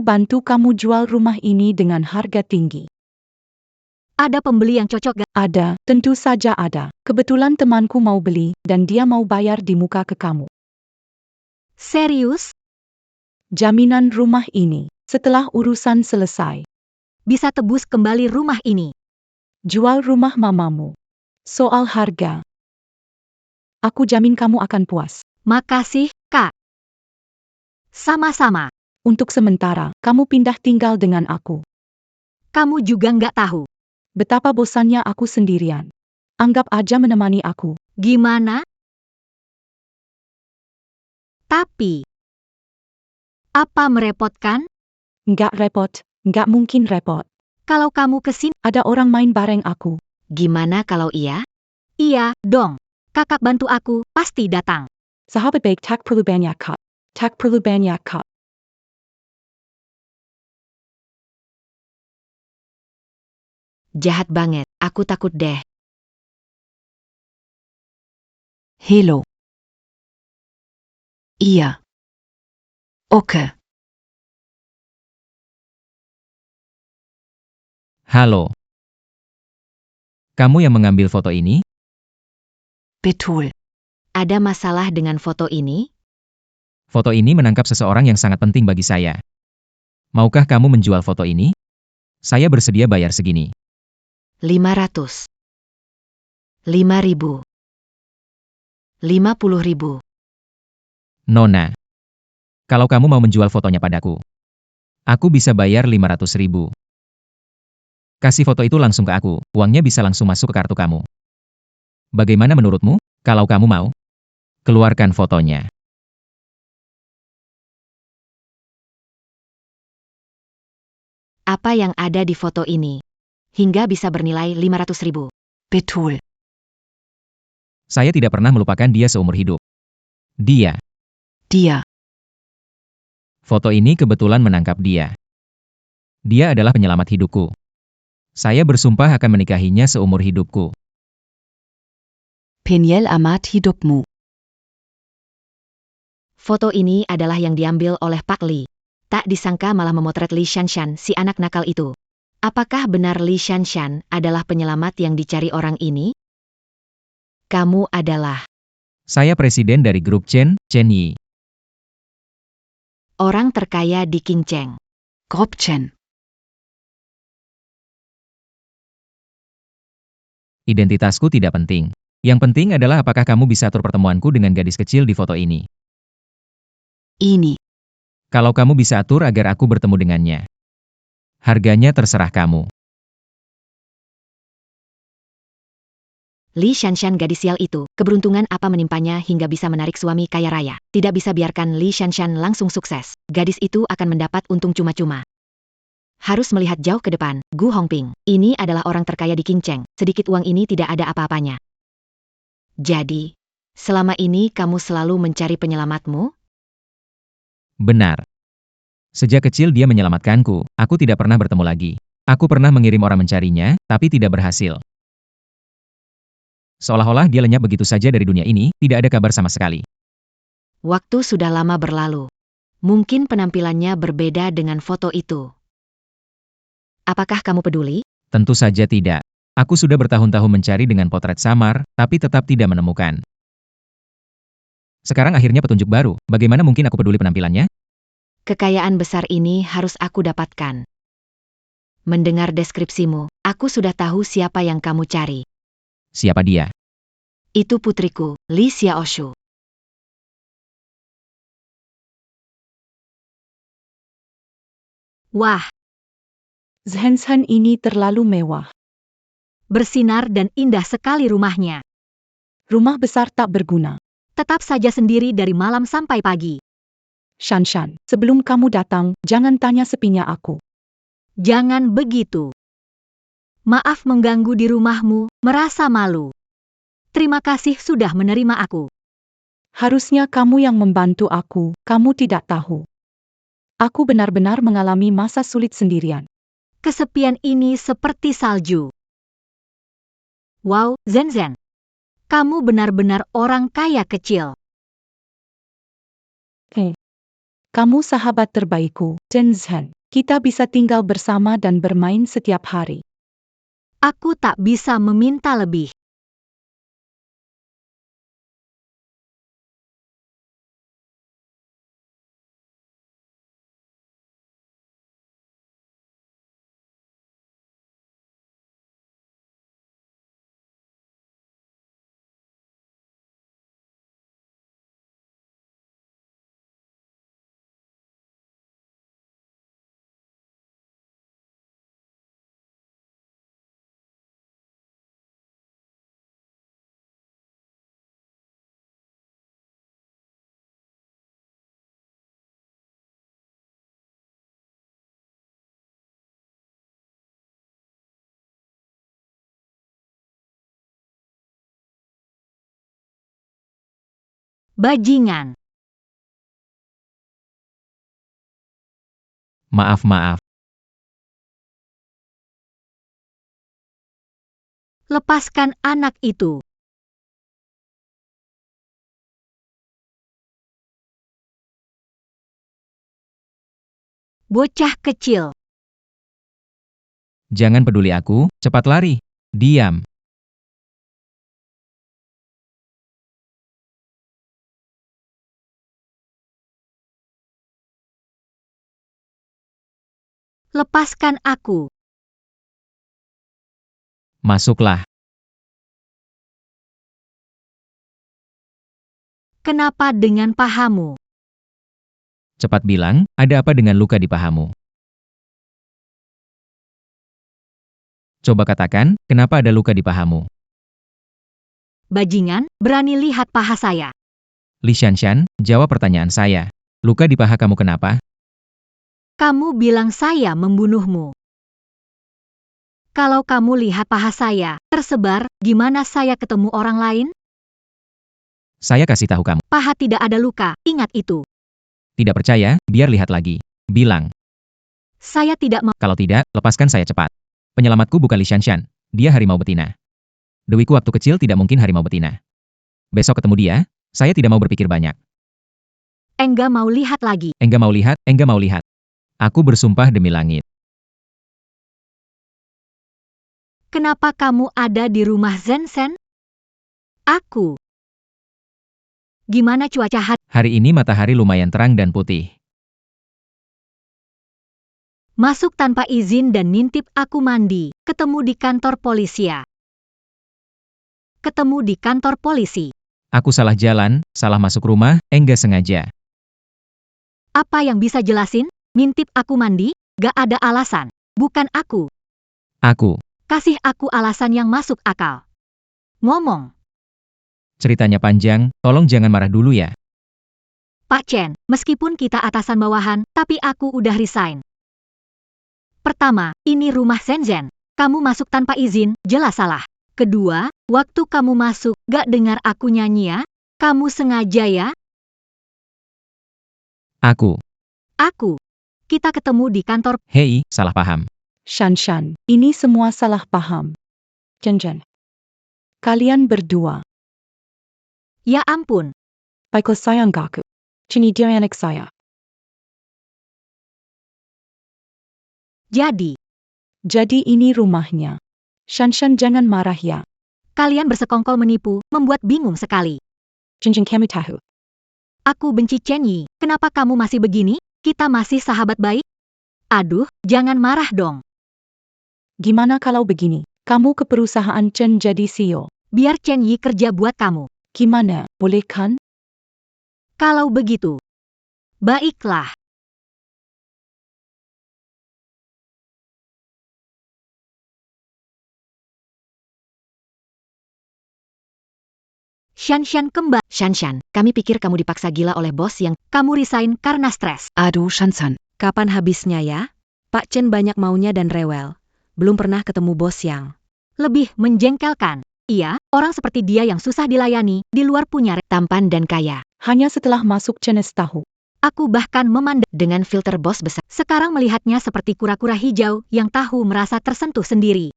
bantu kamu jual rumah ini dengan harga tinggi. Ada pembeli yang cocok gak? Ada, tentu saja ada. Kebetulan temanku mau beli, dan dia mau bayar di muka ke kamu. Serius? Jaminan rumah ini, setelah urusan selesai. Bisa tebus kembali rumah ini. Jual rumah mamamu. Soal harga, aku jamin kamu akan puas. Makasih, Kak. Sama-sama. Untuk sementara, kamu pindah tinggal dengan aku. Kamu juga nggak tahu. Betapa bosannya aku sendirian. Anggap aja menemani aku. Gimana? Tapi, apa merepotkan? Nggak repot, nggak mungkin repot. Kalau kamu kesini, Ada orang main bareng aku. Gimana kalau iya? iya dong. Kakak bantu aku, pasti datang. Sahabat baik tak perlu banyak kak. Tak perlu banyak kak. Jahat banget, aku takut deh. Hello. Iya. Oke. Halo. Kamu yang mengambil foto ini? Betul. Ada masalah dengan foto ini? Foto ini menangkap seseorang yang sangat penting bagi saya. Maukah kamu menjual foto ini? Saya bersedia bayar segini. 500. 5.000. 50.000. Nona. Kalau kamu mau menjual fotonya padaku, aku bisa bayar 500.000. Kasih foto itu langsung ke aku, uangnya bisa langsung masuk ke kartu kamu. Bagaimana menurutmu? Kalau kamu mau, keluarkan fotonya. Apa yang ada di foto ini? Hingga bisa bernilai 500.000. Betul. Saya tidak pernah melupakan dia seumur hidup. Dia. Foto ini kebetulan menangkap dia. Dia adalah penyelamat hidupku. Saya bersumpah akan menikahinya seumur hidupku. Peniel amat hidupmu. Foto ini adalah yang diambil oleh Pak Li. Tak disangka malah memotret Li Shanshan, si anak nakal itu. Apakah benar Li Shanshan adalah penyelamat yang dicari orang ini? Kamu adalah Saya presiden dari grup Chen Yi. orang terkaya di Qingcheng. Grup Chen. Identitasku tidak penting. Yang penting adalah apakah kamu bisa atur pertemuanku dengan gadis kecil di foto ini. Ini. Kalau kamu bisa atur agar aku bertemu dengannya. Harganya terserah kamu. Li Shanshan gadis sial itu, keberuntungan apa menimpanya hingga bisa menarik suami kaya raya. Tidak bisa biarkan Li Shanshan langsung sukses. Gadis itu akan mendapat untung cuma-cuma. Harus melihat jauh ke depan. Gu Hongping, ini adalah orang terkaya di Qingcheng. Sedikit uang ini tidak ada apa-apanya. Jadi, selama ini kamu selalu mencari penyelamatmu? Benar. Sejak kecil dia menyelamatkanku, aku tidak pernah bertemu lagi. Aku pernah mengirim orang mencarinya, tapi tidak berhasil. Seolah-olah dia lenyap begitu saja dari dunia ini, tidak ada kabar sama sekali. Waktu sudah lama berlalu. Mungkin penampilannya berbeda dengan foto itu. Apakah kamu peduli? Tentu saja tidak. Aku sudah bertahun-tahun mencari dengan potret samar, tapi tetap tidak menemukan. Sekarang akhirnya petunjuk baru, bagaimana mungkin aku peduli penampilannya? Kekayaan besar ini harus aku dapatkan. Mendengar deskripsimu, aku sudah tahu siapa yang kamu cari. Siapa dia? Itu putriku, Li Xiaoshu. Wah, Zhenshan ini terlalu mewah. bersinar dan indah sekali rumahnya. Rumah besar tak berguna. Tetap saja sendiri dari malam sampai pagi. Shanshan, sebelum kamu datang, jangan tanya sepinya aku. Jangan begitu. Maaf mengganggu di rumahmu, merasa malu. Terima kasih sudah menerima aku. Harusnya kamu yang membantu aku, kamu tidak tahu. Aku benar-benar mengalami masa sulit sendirian. Kesepian ini seperti salju. Wow, Zhen. Kamu benar-benar orang kaya kecil. Kamu sahabat terbaikku, Zhen. Kita bisa tinggal bersama dan bermain setiap hari. Aku tak bisa meminta lebih. Bajingan. Maaf. Lepaskan anak itu. Bocah kecil. Jangan peduli aku, cepat lari. Diam. Lepaskan aku. Masuklah. Kenapa dengan pahamu? Cepat bilang, ada apa dengan luka di pahamu? Coba katakan, kenapa ada luka di pahamu? Bajingan, berani lihat paha saya. Li Shanshan, jawab pertanyaan saya. Luka di paha kamu kenapa? Kamu bilang saya membunuhmu. Kalau kamu lihat paha saya tersebar, gimana saya ketemu orang lain? Saya kasih tahu kamu. Paha tidak ada luka, ingat itu. Tidak percaya, biar lihat lagi. Bilang. Saya tidak mau. Kalau tidak, lepaskan saya cepat. Penyelamatku bukan Li Shanshan. Dia harimau betina. Dewiku waktu kecil tidak mungkin harimau betina. Besok ketemu dia, saya tidak mau berpikir banyak. Enggak mau lihat lagi. Enggak mau lihat. Aku bersumpah demi langit. Kenapa kamu ada di rumah Zhen? Aku. Gimana cuaca hari? Hari ini matahari lumayan terang dan putih. Masuk tanpa izin dan nintip aku mandi. Ketemu di kantor polisia. Ketemu di kantor polisi. Aku salah jalan, salah masuk rumah, enggak sengaja. Apa yang bisa jelasin? Ngintip aku mandi? Gak ada alasan. Bukan aku. Aku. Kasih aku alasan yang masuk akal. Ngomong. Ceritanya panjang, tolong jangan marah dulu ya. Pak Chen, meskipun kita atasan bawahan, tapi aku udah resign. Pertama, ini rumah Shenzhen. Kamu masuk tanpa izin, jelas salah. Kedua, waktu kamu masuk, gak dengar aku nyanyi ya? Kamu sengaja ya? Aku. Aku. Kita ketemu di kantor. Hei, salah paham. Shan, ini semua salah paham. Jen. Kalian berdua. Ya ampun. Baiklah saya ngaku. Ini dia anak saya. Jadi ini rumahnya. Shan jangan marah ya. Kalian bersekongkol menipu, membuat bingung sekali. Jen kami tahu. Aku benci Chen Yi, kenapa kamu masih begini? Kita masih sahabat baik? Aduh, jangan marah dong. Gimana kalau begini? Kamu ke perusahaan Chen jadi CEO. Biar Chen Yi kerja buat kamu. Gimana, boleh kan? Kalau begitu. Baiklah. Shan kembali. Shan, kami pikir kamu dipaksa gila oleh bos yang kamu resign karena stres. Aduh, Shan, kapan habisnya ya? Pak Chen banyak maunya dan rewel. Belum pernah ketemu bos yang lebih menjengkelkan. Iya, orang seperti dia yang susah dilayani, di luar punya tampan dan kaya. Hanya setelah masuk Chen tahu. Aku bahkan memandang dengan filter bos besar. Sekarang melihatnya seperti kura-kura hijau yang tahu merasa tersentuh sendiri.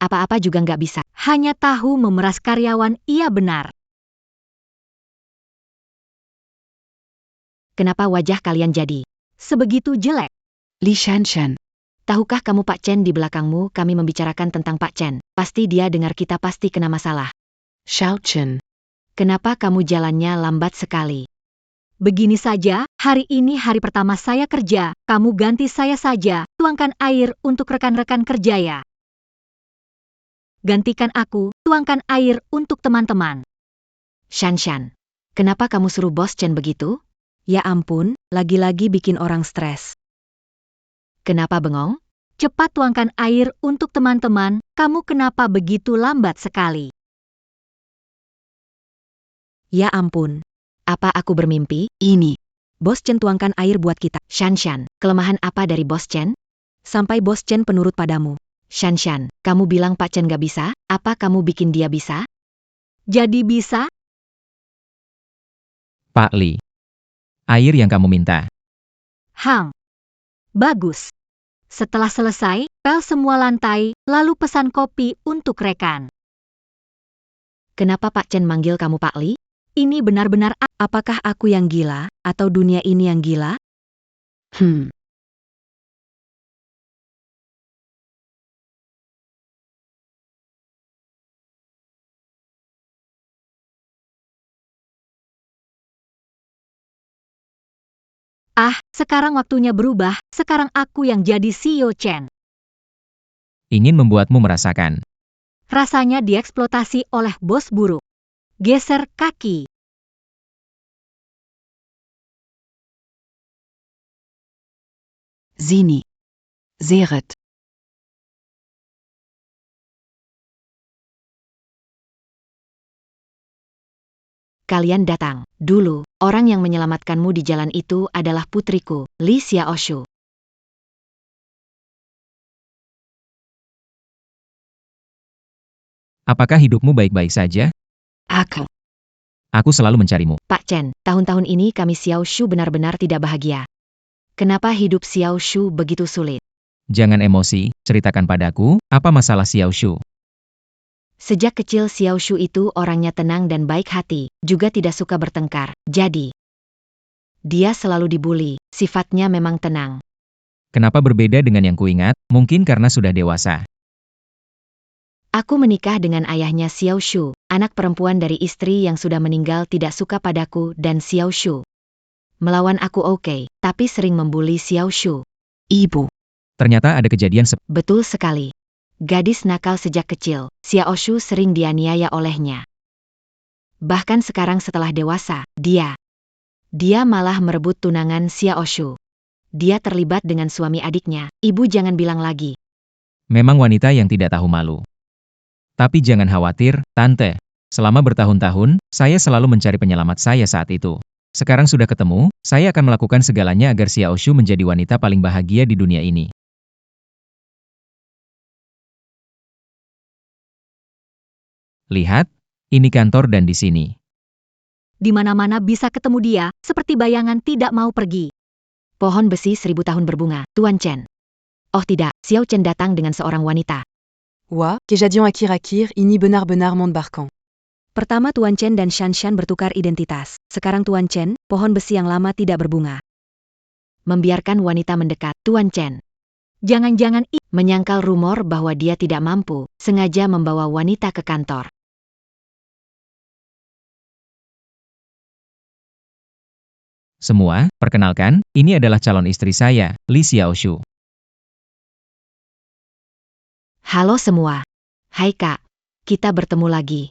Apa-apa juga nggak bisa. Hanya tahu memeras karyawan, iya benar. Kenapa wajah kalian jadi sebegitu jelek? Li Shan. Tahukah kamu Pak Chen di belakangmu kami membicarakan tentang Pak Chen. Pasti dia dengar kita pasti kena masalah. Xiao Chen. Kenapa kamu jalannya lambat sekali? Begini saja, hari ini hari pertama saya kerja, kamu ganti saya saja, tuangkan air untuk rekan-rekan kerja ya. Gantikan aku, tuangkan air untuk teman-teman. Shan, kenapa kamu suruh bos Chen begitu? Ya ampun, lagi-lagi bikin orang stres. Kenapa bengong? Cepat tuangkan air untuk teman-teman, kamu kenapa begitu lambat sekali? Ya ampun. Apa aku bermimpi? Ini. Bos Chen tuangkan air buat kita. Shan, kelemahan apa dari bos Chen? Sampai bos Chen penurut padamu. Shan, kamu bilang Pak Chen gak bisa, apa kamu bikin dia bisa? Jadi bisa? Pak Li. Air yang kamu minta. Bagus. Setelah selesai, pel semua lantai, lalu pesan kopi untuk rekan. Kenapa Pak Chen manggil kamu Pak Li? Ini benar-benar apakah aku yang gila, atau dunia ini yang gila? Sekarang waktunya berubah, sekarang aku yang jadi CEO Chen. Ingin membuatmu merasakan. Rasanya dieksploitasi oleh bos buruk. Geser kaki. Sini. Seret. Kalian datang. Dulu, orang yang menyelamatkanmu di jalan itu adalah putriku, Li Xiaoshu. Apakah hidupmu baik-baik saja? Aku selalu mencarimu. Pak Chen, tahun-tahun ini kami Xiaoshu benar-benar tidak bahagia. Kenapa hidup Xiaoshu begitu sulit? Jangan emosi, ceritakan padaku, apa masalah Xiaoshu? Sejak kecil Xiaoshu itu orangnya tenang dan baik hati, juga tidak suka bertengkar. Jadi, dia selalu dibully, sifatnya memang tenang. Kenapa berbeda dengan yang kuingat? Mungkin karena sudah dewasa. Aku menikah dengan ayahnya Xiaoshu, anak perempuan dari istri yang sudah meninggal tidak suka padaku dan Xiaoshu. Melawan aku oke, tapi sering membuli Xiaoshu. Ibu. Ternyata ada kejadian Betul sekali. Gadis nakal sejak kecil, Xiaoshu sering dianiaya olehnya. Bahkan sekarang setelah dewasa, dia malah merebut tunangan Xiaoshu. Dia terlibat dengan suami adiknya. Ibu jangan bilang lagi. Memang wanita yang tidak tahu malu. Tapi jangan khawatir, Tante. Selama bertahun-tahun, saya selalu mencari penyelamat saya saat itu. Sekarang sudah ketemu, saya akan melakukan segalanya agar Xiao Shu menjadi wanita paling bahagia di dunia ini. Lihat, ini kantor dan di sini. Di mana-mana bisa ketemu dia, seperti bayangan tidak mau pergi. Pohon besi 1000 tahun berbunga, Tuan Chen. Oh tidak, Xiao Chen datang dengan seorang wanita. Wa, Kejadian Akir-Akir, ini benar-benar membarkan. Pertama Tuan Chen dan Shanshan bertukar identitas. Sekarang Tuan Chen, pohon besi yang lama tidak berbunga. Membiarkan wanita mendekat, Tuan Chen. Jangan-jangan menyangkal rumor bahwa dia tidak mampu, sengaja membawa wanita ke kantor. Semua, perkenalkan, ini adalah calon istri saya, Li Xiaoshu. Halo semua. Hai Kak, kita bertemu lagi.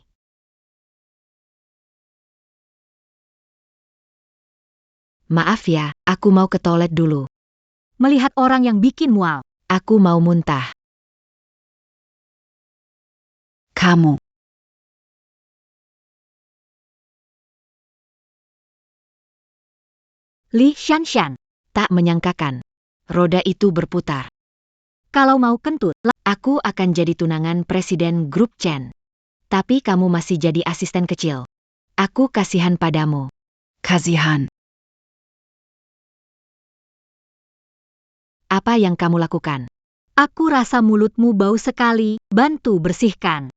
Maaf ya, aku mau ke toilet dulu. Melihat orang yang bikin mual, aku mau muntah. Kamu. Li Shanshan. Tak menyangkakan. Roda itu berputar. Kalau mau kentut, aku akan jadi tunangan Presiden Grup Chen. Tapi kamu masih jadi asisten kecil. Aku kasihan padamu. Kasihan. Apa yang kamu lakukan? Aku rasa mulutmu bau sekali, bantu bersihkan.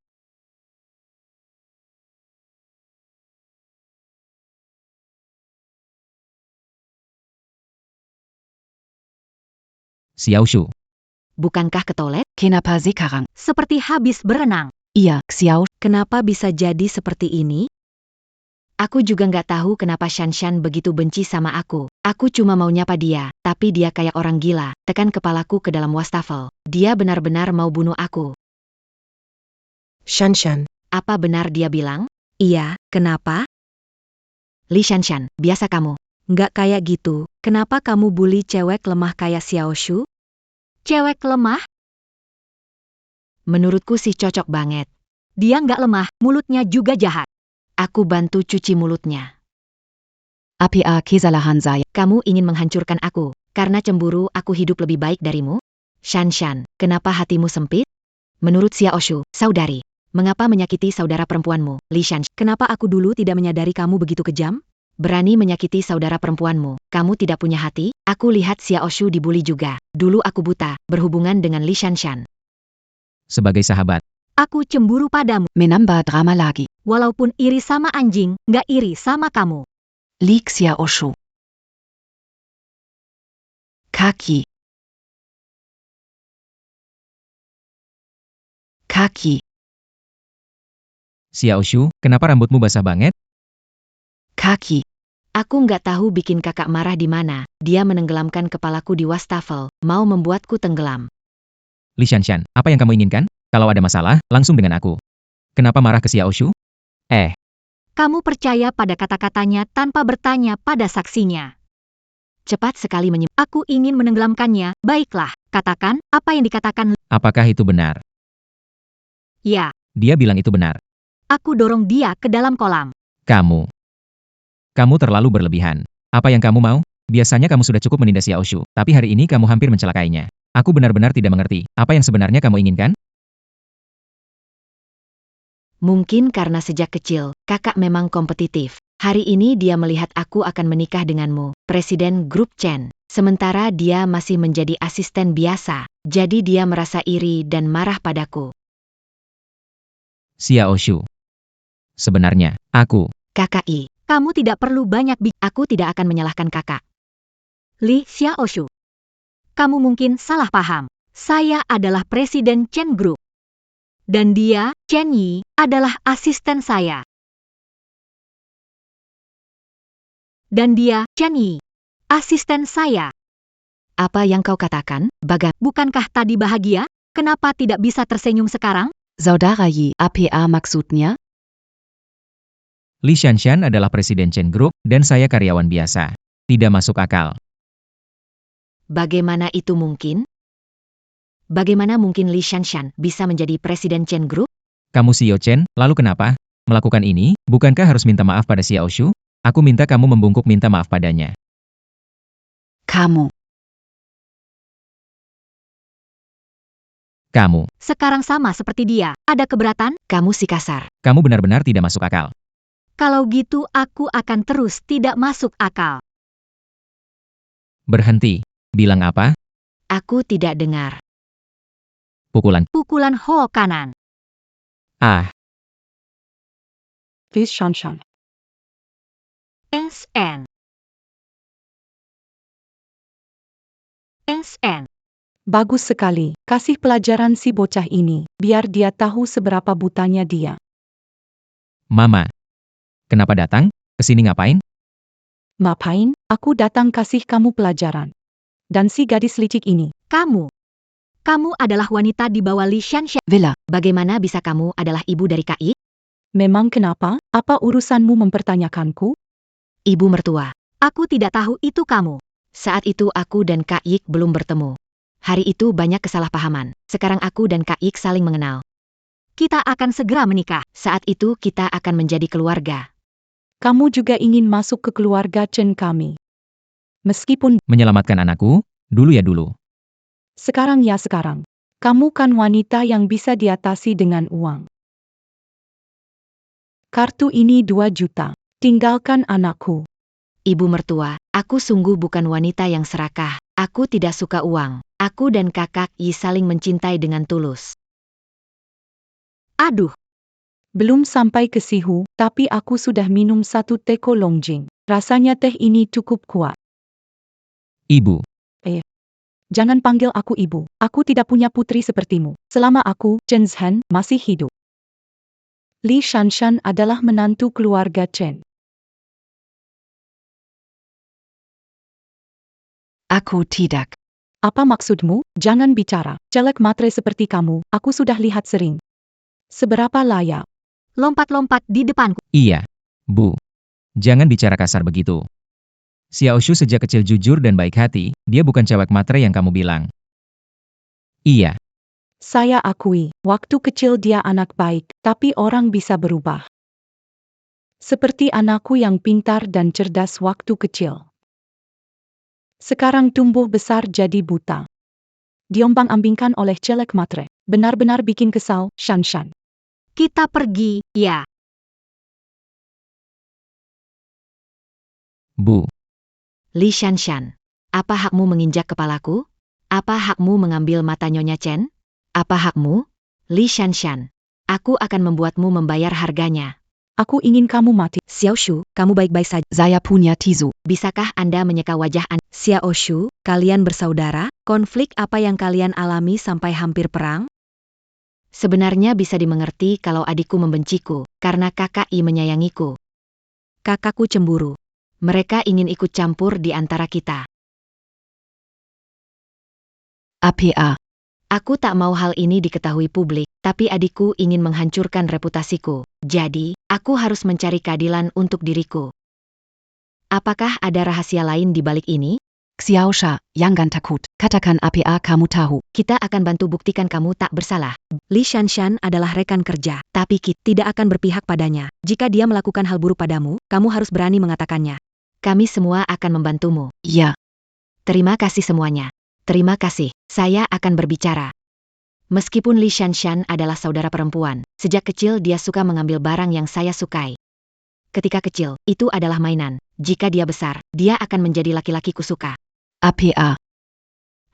Xiaoshu. Bukankah ke toilet? Kenapa sekarang? Seperti habis berenang. Iya, Xiao. Kenapa bisa jadi seperti ini? Aku juga nggak tahu kenapa Shanshan begitu benci sama aku. Aku cuma mau nyapa dia, tapi dia kayak orang gila, tekan kepalaku ke dalam wastafel. Dia benar-benar mau bunuh aku. Shanshan. Apa benar dia bilang? Iya, kenapa? Li Shanshan, biasa kamu. Nggak kayak gitu. Kenapa kamu bully cewek lemah kayak Xiaoshu? Cewek lemah? Menurutku sih cocok banget. Dia nggak lemah, mulutnya juga jahat. Aku bantu cuci mulutnya. Apa kesalahan saya? Kamu ingin menghancurkan aku, karena cemburu aku hidup lebih baik darimu? Shanshan, kenapa hatimu sempit? Menurut Xiaoshu, saudari, mengapa menyakiti saudara perempuanmu, Li Shanshan? Kenapa aku dulu tidak menyadari kamu begitu kejam? Berani menyakiti saudara perempuanmu, kamu tidak punya hati? Aku lihat Xiaoshu dibully juga. Dulu aku buta, berhubungan dengan Li Shanshan. Sebagai sahabat. Aku cemburu padamu. Menambah drama lagi. Walaupun iri sama anjing, nggak iri sama kamu. Li Xiaoshu. Kaki. Kaki. Xiaoshu, kenapa rambutmu basah banget? Kaki. Aku nggak tahu bikin kakak marah di mana. Dia menenggelamkan kepalaku di wastafel, mau membuatku tenggelam. Li Shanshan, apa yang kamu inginkan? Kalau ada masalah, langsung dengan aku. Kenapa marah ke Xiaoshu? Kamu percaya pada kata-katanya tanpa bertanya pada saksinya. Cepat sekali Aku ingin menenggelamkannya. Baiklah, katakan apa yang dikatakan. Apakah itu benar? Ya, Dia bilang itu benar. aku dorong dia ke dalam kolam. Kamu terlalu berlebihan. Apa yang kamu mau? Biasanya kamu sudah cukup menindas Xiaoshu, tapi hari ini kamu hampir mencelakainya. Aku benar-benar tidak mengerti. Apa yang sebenarnya kamu inginkan? Mungkin karena sejak kecil, kakak memang kompetitif. Hari ini dia melihat aku akan menikah denganmu, Presiden Grup Chen. Sementara dia masih menjadi asisten biasa, jadi dia merasa iri dan marah padaku. Xiaoshu. Sebenarnya, aku. KKI, kamu tidak perlu banyak aku tidak akan menyalahkan kakak. Li Xiaoshu. Kamu mungkin salah paham. Saya adalah Presiden Chen Group. Dan dia, Chen Yi, adalah asisten saya. Dan dia, Chen Yi, asisten saya. Apa yang kau katakan, bukankah tadi bahagia? Kenapa tidak bisa tersenyum sekarang? Saudara Yi, apa maksudnya? Li Shanshan adalah Presiden Chen Group, dan saya karyawan biasa. Tidak masuk akal. Bagaimana itu mungkin? Bagaimana mungkin Li Shanshan bisa menjadi presiden Chen Group? Kamu Xiao Chen, lalu kenapa? Melakukan ini, bukankah harus minta maaf pada Xiao Shu? Aku minta kamu membungkuk minta maaf padanya. Kamu. Kamu. Sekarang sama seperti dia. Ada keberatan? Kamu si kasar. Kamu benar-benar tidak masuk akal. Kalau gitu aku akan terus tidak masuk akal. Berhenti. Bilang apa? Aku tidak dengar. Pukulan. Pukulan Ho kanan. Ah, Li Shanshan. SN. SN. Bagus sekali. Kasih pelajaran si bocah ini, biar dia tahu seberapa butanya dia. Mama. Kenapa datang? Kesini ngapain? Ngapain? Aku datang kasih kamu pelajaran. Dan si gadis licik ini. Kamu. Kamu adalah wanita di bawah Li Shanshan. Villa. Bagaimana bisa kamu adalah ibu dari Kak Ik? Memang kenapa? Apa urusanmu mempertanyakanku? Ibu mertua. Aku tidak tahu itu kamu. Saat itu aku dan Kak Ik belum bertemu. Hari itu banyak kesalahpahaman. Sekarang aku dan Kak Ik saling mengenal. Kita akan segera menikah. Saat itu kita akan menjadi keluarga. Kamu juga ingin masuk ke keluarga Chen kami. Meskipun Menyelamatkan anakku? Dulu ya dulu. sekarang ya sekarang. Kamu kan wanita yang bisa diatasi dengan uang. Kartu ini 2 juta. Tinggalkan anakku. Ibu mertua, aku sungguh bukan wanita yang serakah. Aku tidak suka uang. Aku dan kakak Yi saling mencintai dengan tulus. Aduh, Belum sampai ke Sihu, tapi aku sudah minum 1 teko longjing. Rasanya teh ini cukup kuat. Ibu. Jangan panggil aku ibu. Aku tidak punya putri sepertimu. Selama aku, Chen Zhen, masih hidup. Li Shanshan adalah menantu keluarga Chen. Aku tidak. Apa maksudmu? Jangan bicara. Jelek matre seperti kamu, aku sudah lihat sering. Seberapa layak? lompat-lompat di depanku. Iya. Bu. Jangan bicara kasar begitu. Xiao Shu sejak kecil jujur dan baik hati, dia bukan cewek matre yang kamu bilang. Iya. Saya akui, waktu kecil dia anak baik, tapi orang bisa berubah. Seperti anakku yang pintar dan cerdas waktu kecil. Sekarang tumbuh besar jadi buta. Diombang-ambingkan oleh jelek matre. Benar-benar bikin kesal, Shanshan. Kita pergi, ya. Bu. Li Shanshan. Apa hakmu menginjak kepalaku? Apa hakmu mengambil mata Nyonya Chen? Apa hakmu? Li Shanshan. Aku akan membuatmu membayar harganya. Aku ingin kamu mati. Xiao Shu, kamu baik-baik saja. Saya punya tisu. Bisakah Anda menyeka wajah Anda? Xiao Shu, kalian bersaudara? Konflik apa yang kalian alami sampai hampir perang? Sebenarnya bisa dimengerti kalau adikku membenciku, karena kakak I menyayangiku. Kakakku cemburu. Mereka ingin ikut campur di antara kita. APA. Aku tak mau hal ini diketahui publik, tapi adikku ingin menghancurkan reputasiku. Jadi, aku harus mencari keadilan untuk diriku. Apakah ada rahasia lain di balik ini? Xiaosha, jangan takut. Katakan APA kamu tahu. Kita akan bantu buktikan kamu tak bersalah. Li Shanshan adalah rekan kerja, tapi kita tidak akan berpihak padanya. Jika dia melakukan hal buruk padamu, kamu harus berani mengatakannya. Kami semua akan membantumu. Iya. Terima kasih semuanya. Terima kasih. Saya akan berbicara. Meskipun Li Shanshan adalah saudara perempuan, sejak kecil dia suka mengambil barang yang saya sukai. Ketika kecil, itu adalah mainan. Jika dia besar, dia akan menjadi laki-laki kusuka. APA.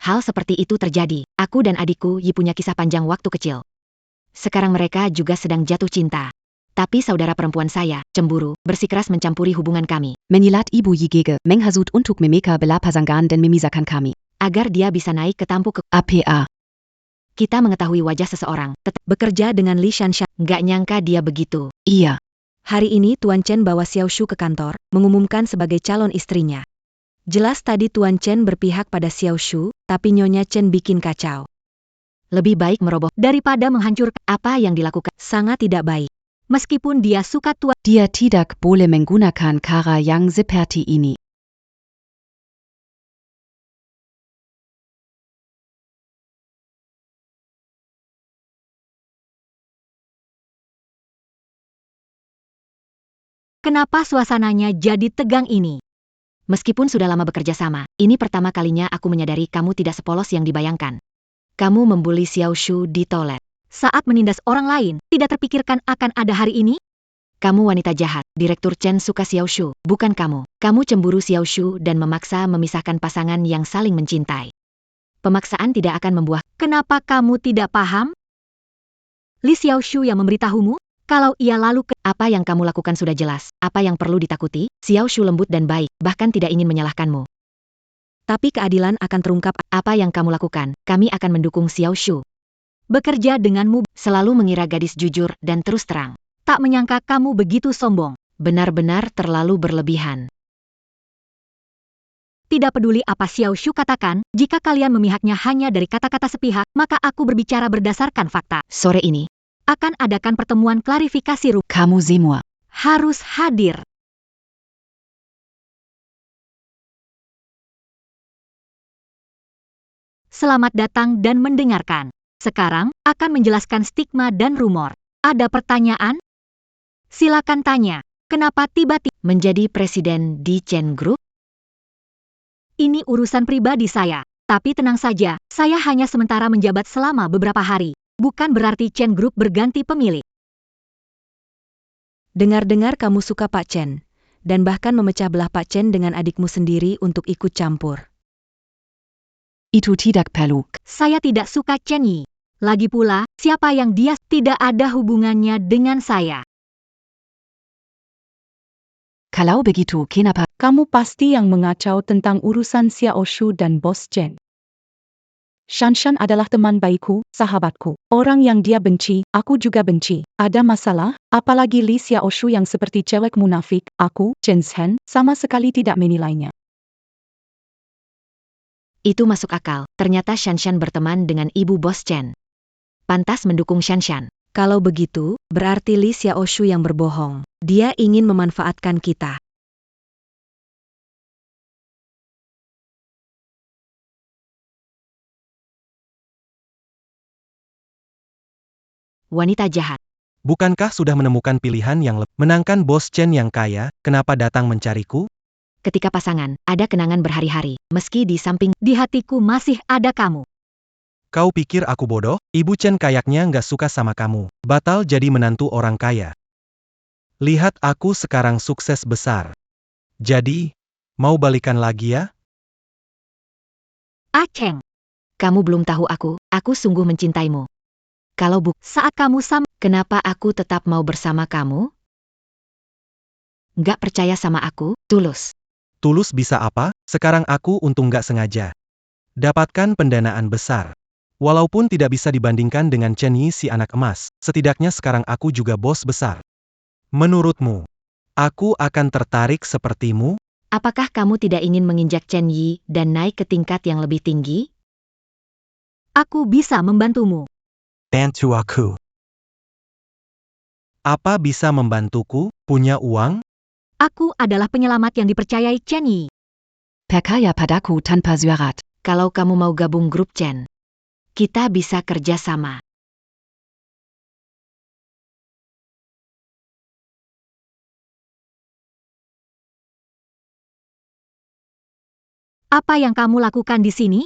Hal seperti itu terjadi. Aku dan adikku Yi punya kisah panjang waktu kecil. Sekarang mereka juga sedang jatuh cinta. Tapi saudara perempuan saya, cemburu, bersikeras mencampuri hubungan kami. Menyilat ibu Yigege, menghasut untuk memeka belapasangan dan memisahkan kami. Agar dia bisa naik ke tampuk ke... APA. Kita mengetahui wajah seseorang, Bekerja dengan Li Shanshan. nggak nyangka dia begitu. Iya. Hari ini Tuan Chen bawa Xiao Shu ke kantor, mengumumkan sebagai calon istrinya. Jelas tadi Tuan Chen berpihak pada Xiao Shu, tapi Nyonya Chen bikin kacau. Lebih baik meroboh daripada menghancurkan. Apa yang dilakukan Sangat tidak baik. meskipun dia suka Tuan. Dia tidak boleh menggunakan cara yang seperti ini. Kenapa suasananya jadi tegang ini? Meskipun sudah lama bekerja sama, ini pertama kalinya aku menyadari kamu tidak sepolos yang dibayangkan. Kamu membuli Xiao Shu di toilet. Saat menindas orang lain, tidak terpikirkan akan ada hari ini? Kamu wanita jahat, Direktur Chen suka Xiao Shu, bukan kamu. Kamu cemburu Xiao Shu dan memaksa memisahkan pasangan yang saling mencintai. Pemaksaan tidak akan membuah. Kenapa kamu tidak paham? Li Xiaoshu yang memberitahumu? Kalau ia lalu ke... Apa yang kamu lakukan sudah jelas. Apa yang perlu ditakuti? Xiao Shu lembut dan baik, bahkan tidak ingin menyalahkanmu. Tapi keadilan akan terungkap. Apa yang kamu lakukan, kami akan mendukung Xiao Shu. Bekerja denganmu, Selalu mengira gadis jujur dan terus terang. tak menyangka kamu begitu sombong. Benar-benar terlalu berlebihan. Tidak peduli apa Xiaoshu katakan, jika kalian memihaknya hanya dari kata-kata sepihak, maka aku berbicara berdasarkan fakta. Sore ini, Akan adakan pertemuan klarifikasi Kamu semua. harus hadir. Selamat datang dan mendengarkan. Sekarang, akan menjelaskan stigma dan rumor. Ada pertanyaan? Silakan tanya. Kenapa tiba-tiba menjadi presiden di Chen Group? ini urusan pribadi saya? Tapi tenang saja, saya hanya sementara menjabat selama beberapa hari. Bukan berarti Chen Group berganti pemilik. Dengar-dengar kamu suka Pak Chen, dan bahkan memecah belah Pak Chen dengan adikmu sendiri untuk ikut campur. Itu tidak peluk. Saya tidak suka Chen Yi. Lagi pula, siapa yang dia tidak ada hubungannya dengan saya. Kalau begitu, kenapa? Kamu pasti yang mengacau tentang urusan Xiao Shu dan Bos Chen. Shanshan adalah teman baikku, sahabatku. Orang yang dia benci, aku juga benci. Ada masalah? Apalagi Li Xiaoshu yang seperti cewek munafik, aku, Chen Zhen, sama sekali tidak menilainya. Itu masuk akal. Ternyata Shanshan berteman dengan ibu Bos Chen. Pantas mendukung Shanshan. Kalau begitu, berarti Li Xiaoshu yang berbohong. Dia ingin memanfaatkan kita. Wanita jahat. Bukankah sudah menemukan pilihan yang menangkan Bos Chen yang kaya, kenapa datang mencariku? Ketika pasangan, ada kenangan berhari-hari. Meski di samping, Di hatiku masih ada kamu. Kau pikir aku bodoh? Ibu Chen kayaknya nggak suka sama kamu. Batal jadi menantu orang kaya. Lihat aku sekarang sukses besar. Jadi, mau balikan lagi ya? Aceng, kamu belum tahu aku sungguh mencintaimu. Kalau saat kamu sama, kenapa aku tetap mau bersama kamu? Nggak percaya sama aku, tulus. Tulus bisa apa? Sekarang aku untung nggak sengaja. Dapatkan pendanaan besar. Walaupun tidak bisa dibandingkan dengan Chen Yi si anak emas, setidaknya sekarang aku juga bos besar. Menurutmu, aku akan tertarik sepertimu? Apakah kamu tidak ingin menginjak Chen Yi dan naik ke tingkat yang lebih tinggi? aku bisa membantumu. Bantu aku. Apa bisa membantuku? Punya uang? Aku adalah penyelamat yang dipercayai Chen Yi. Percaya padaku tanpa syarat. Kalau kamu mau gabung grup Chen, kita bisa kerja sama. Apa yang kamu lakukan di sini?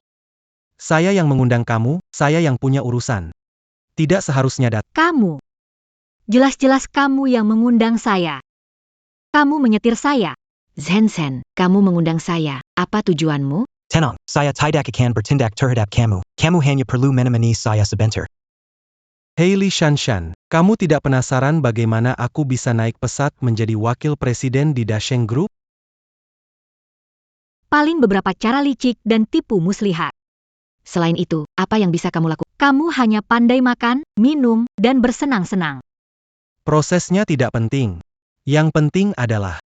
Saya yang mengundang kamu, saya yang punya urusan. Tidak seharusnya Kamu. Jelas-jelas kamu yang mengundang saya. Kamu menyetir saya. Zhen, kamu mengundang saya. Apa tujuanmu? Tenang, saya tidak akan bertindak terhadap kamu. Kamu hanya perlu menemani saya sebentar. Hei Li Shanshan, kamu tidak penasaran bagaimana aku bisa naik pesat menjadi wakil presiden di Dasheng Group? Paling beberapa cara licik dan tipu muslihat. Selain itu, apa yang bisa kamu lakukan? Kamu hanya pandai makan, minum, dan bersenang-senang. Prosesnya tidak penting. Yang penting adalah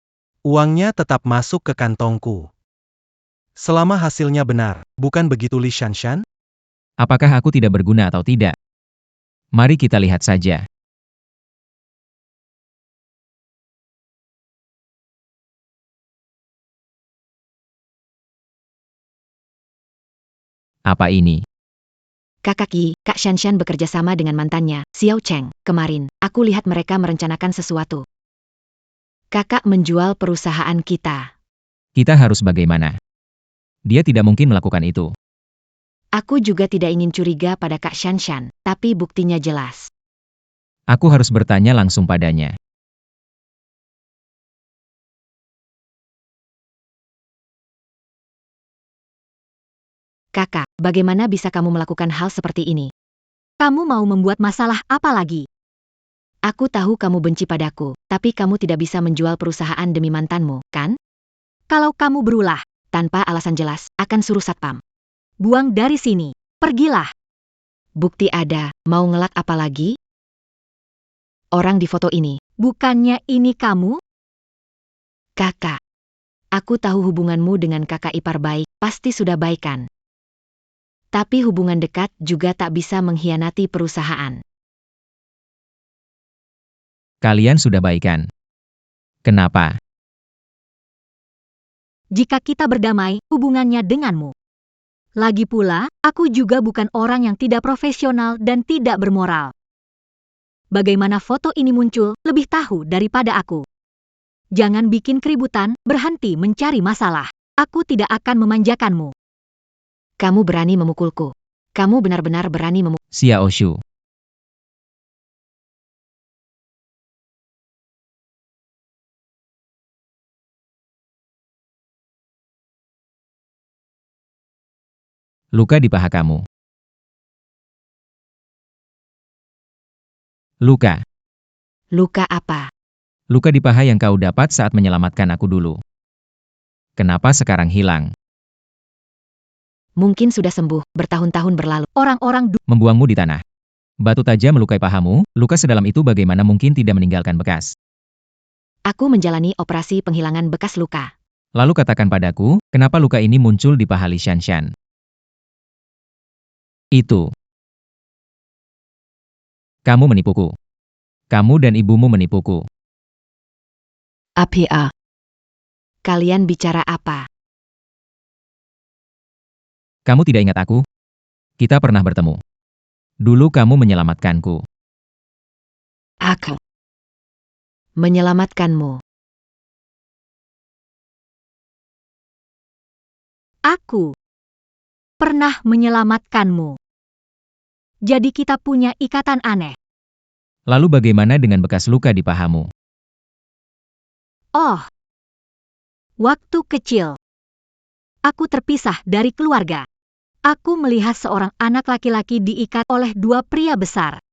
uangnya tetap masuk ke kantongku. Selama hasilnya benar, bukan begitu Li Shanshan? Apakah aku tidak berguna atau tidak? Mari kita lihat saja. Apa ini? Kakak Yi, Kak Shanshan bekerja sama dengan mantannya, Xiao Cheng. Kemarin, aku lihat mereka merencanakan sesuatu. Kakak menjual perusahaan kita. Kita harus bagaimana? Dia tidak mungkin melakukan itu. Aku juga tidak ingin curiga pada Kak Shanshan, tapi buktinya jelas. Aku harus bertanya langsung padanya. Kakak, bagaimana bisa kamu melakukan hal seperti ini? Kamu mau membuat masalah apa lagi? Aku tahu kamu benci padaku, tapi kamu tidak bisa menjual perusahaan demi mantanmu, kan? Kalau kamu berulah, Tanpa alasan jelas, akan suruh satpam. buang dari sini. Pergilah. Bukti ada, mau ngelak apa lagi? Orang di foto ini, Bukannya ini kamu? kakak. Aku tahu hubunganmu dengan kakak ipar baik, pasti sudah baikan. Tapi hubungan dekat juga tak bisa mengkhianati perusahaan. Kalian sudah baikan. Kenapa? Jika kita berdamai, hubungannya denganmu. Lagi pula, aku juga bukan orang yang tidak profesional dan tidak bermoral. Bagaimana foto ini muncul, lebih tahu daripada aku. Jangan bikin keributan, berhenti mencari masalah. Aku tidak akan memanjakanmu. Kamu berani memukulku. Kamu benar-benar berani memukulku. Xiao Shu. Luka di paha kamu. Luka. Luka apa? Luka di paha yang kau dapat saat menyelamatkan aku dulu. Kenapa sekarang hilang? Mungkin sudah sembuh, bertahun-tahun berlalu. Orang-orang Membuangmu di tanah. Batu tajam melukai pahamu, luka sedalam itu bagaimana mungkin tidak meninggalkan bekas? Aku menjalani operasi penghilangan bekas luka. Lalu katakan padaku, kenapa luka ini muncul di paha Li Shanshan? Itu. Kamu menipuku. Kamu dan ibumu menipuku. APA. Kalian bicara apa? Kamu tidak ingat aku? Kita pernah bertemu. Dulu kamu menyelamatkanku. Aku. Menyelamatkanmu. Aku pernah menyelamatkanmu. Jadi kita punya ikatan aneh. Lalu bagaimana dengan bekas luka di pahamu? Oh, waktu kecil, aku terpisah dari keluarga. Aku melihat seorang anak laki-laki diikat oleh dua pria besar.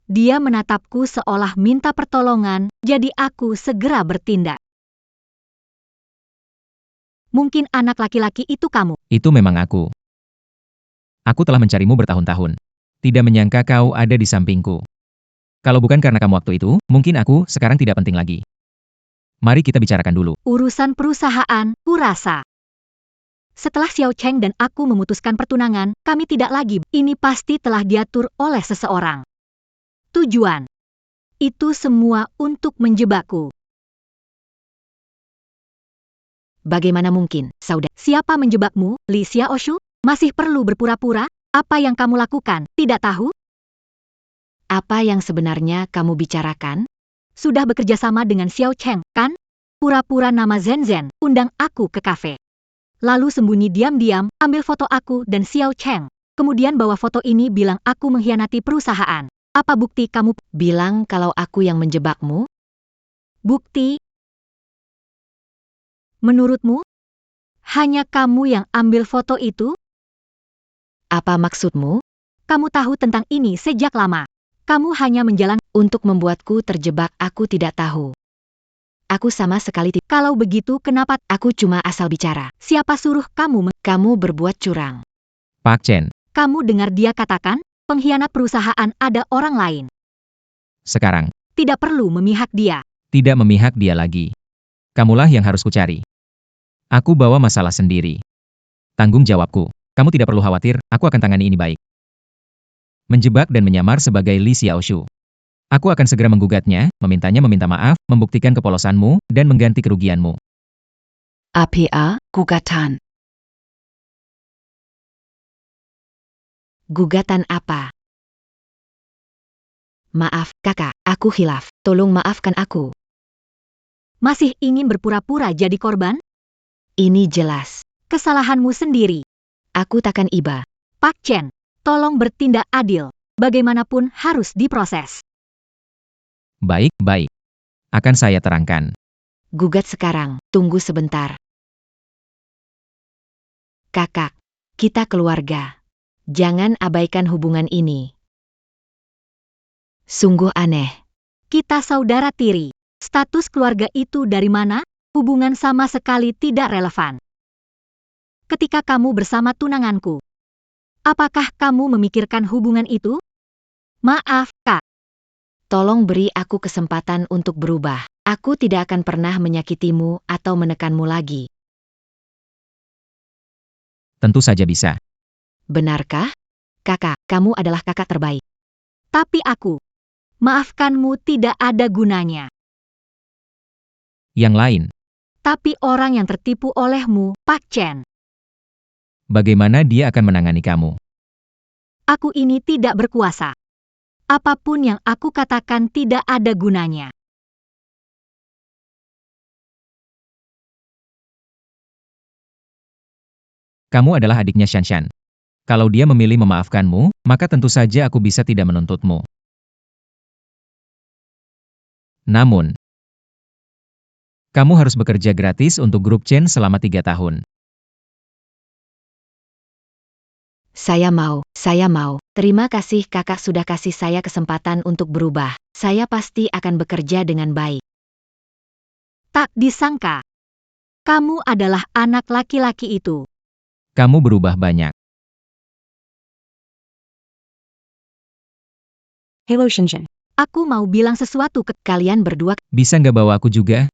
Dia menatapku seolah minta pertolongan, jadi aku segera bertindak. Mungkin anak laki-laki itu kamu. Itu memang aku. Aku telah mencarimu bertahun-tahun. Tidak menyangka kau ada di sampingku. Kalau bukan karena kamu waktu itu, mungkin aku sekarang tidak penting lagi. Mari kita bicarakan dulu. Urusan perusahaan, kurasa. Setelah Xiao Cheng dan aku memutuskan pertunangan, kami tidak lagi. Ini pasti telah diatur oleh seseorang. Tujuan. Itu semua untuk menjebakku. Bagaimana mungkin, saudara? Siapa menjebakmu, Li Xiaoshu? Masih perlu berpura-pura? Apa yang kamu lakukan, tidak tahu? Apa yang sebenarnya kamu bicarakan? Sudah bekerja sama dengan Xiao Cheng, kan? Pura-pura nama Zhen Zhen, undang aku ke kafe. Lalu sembunyi diam-diam, ambil foto aku dan Xiao Cheng. Kemudian bawa foto ini bilang aku mengkhianati perusahaan. Apa bukti kamu Bilang kalau aku yang menjebakmu? bukti? Menurutmu? Hanya kamu yang ambil foto itu? Apa maksudmu? Kamu tahu tentang ini sejak lama. Kamu hanya menjalankan Untuk membuatku terjebak, aku tidak tahu. Aku sama sekali tidak. Kalau begitu kenapa Aku cuma asal bicara. siapa suruh kamu Kamu berbuat curang. Pak Chen, Kamu dengar dia katakan, pengkhianat perusahaan ada orang lain. sekarang, Tidak perlu memihak dia. tidak memihak dia lagi. Kamulah yang harus kucari. Aku bawa masalah sendiri. Tanggung jawabku. Kamu tidak perlu khawatir, aku akan tangani ini baik. Menjebak dan menyamar sebagai Li Xiaoshu. Aku akan segera menggugatnya, memintanya meminta maaf, membuktikan kepolosanmu, dan mengganti kerugianmu. APA, gugatan. Gugatan apa? Maaf, kakak, aku khilaf. Tolong maafkan aku. Masih ingin berpura-pura jadi korban? Ini jelas. Kesalahanmu sendiri. Aku takkan iba. Pak Chen, tolong bertindak adil. Bagaimanapun harus diproses. Baik, baik. Akan saya terangkan. Gugat sekarang, tunggu sebentar. Kakak, kita keluarga. Jangan abaikan hubungan ini. Sungguh aneh. Kita saudara tiri. Status keluarga itu dari mana? Hubungan sama sekali tidak relevan. Ketika kamu bersama tunanganku, apakah kamu memikirkan hubungan itu? Maaf, Kak. Tolong beri aku kesempatan untuk berubah. Aku tidak akan pernah menyakitimu atau menekanmu lagi. Tentu saja bisa. Benarkah? Kakak, kamu adalah kakak terbaik. Tapi aku, maafkanmu tidak ada gunanya. Yang lain, Tapi orang yang tertipu olehmu, Pak Chen. bagaimana dia akan menangani kamu? Aku ini tidak berkuasa. Apapun yang aku katakan tidak ada gunanya. Kamu adalah adiknya Shanshan. Kalau dia memilih memaafkanmu, maka tentu saja aku bisa tidak menuntutmu. Namun, kamu harus bekerja gratis untuk grup Chen selama 3 tahun. Saya mau. Terima kasih kakak sudah kasih saya kesempatan untuk berubah. Saya pasti akan bekerja dengan baik. Tak disangka. Kamu adalah anak laki-laki itu. Kamu berubah banyak. Hello Shenzhen. Aku mau bilang sesuatu ke Kalian berdua, Bisa nggak bawa aku juga?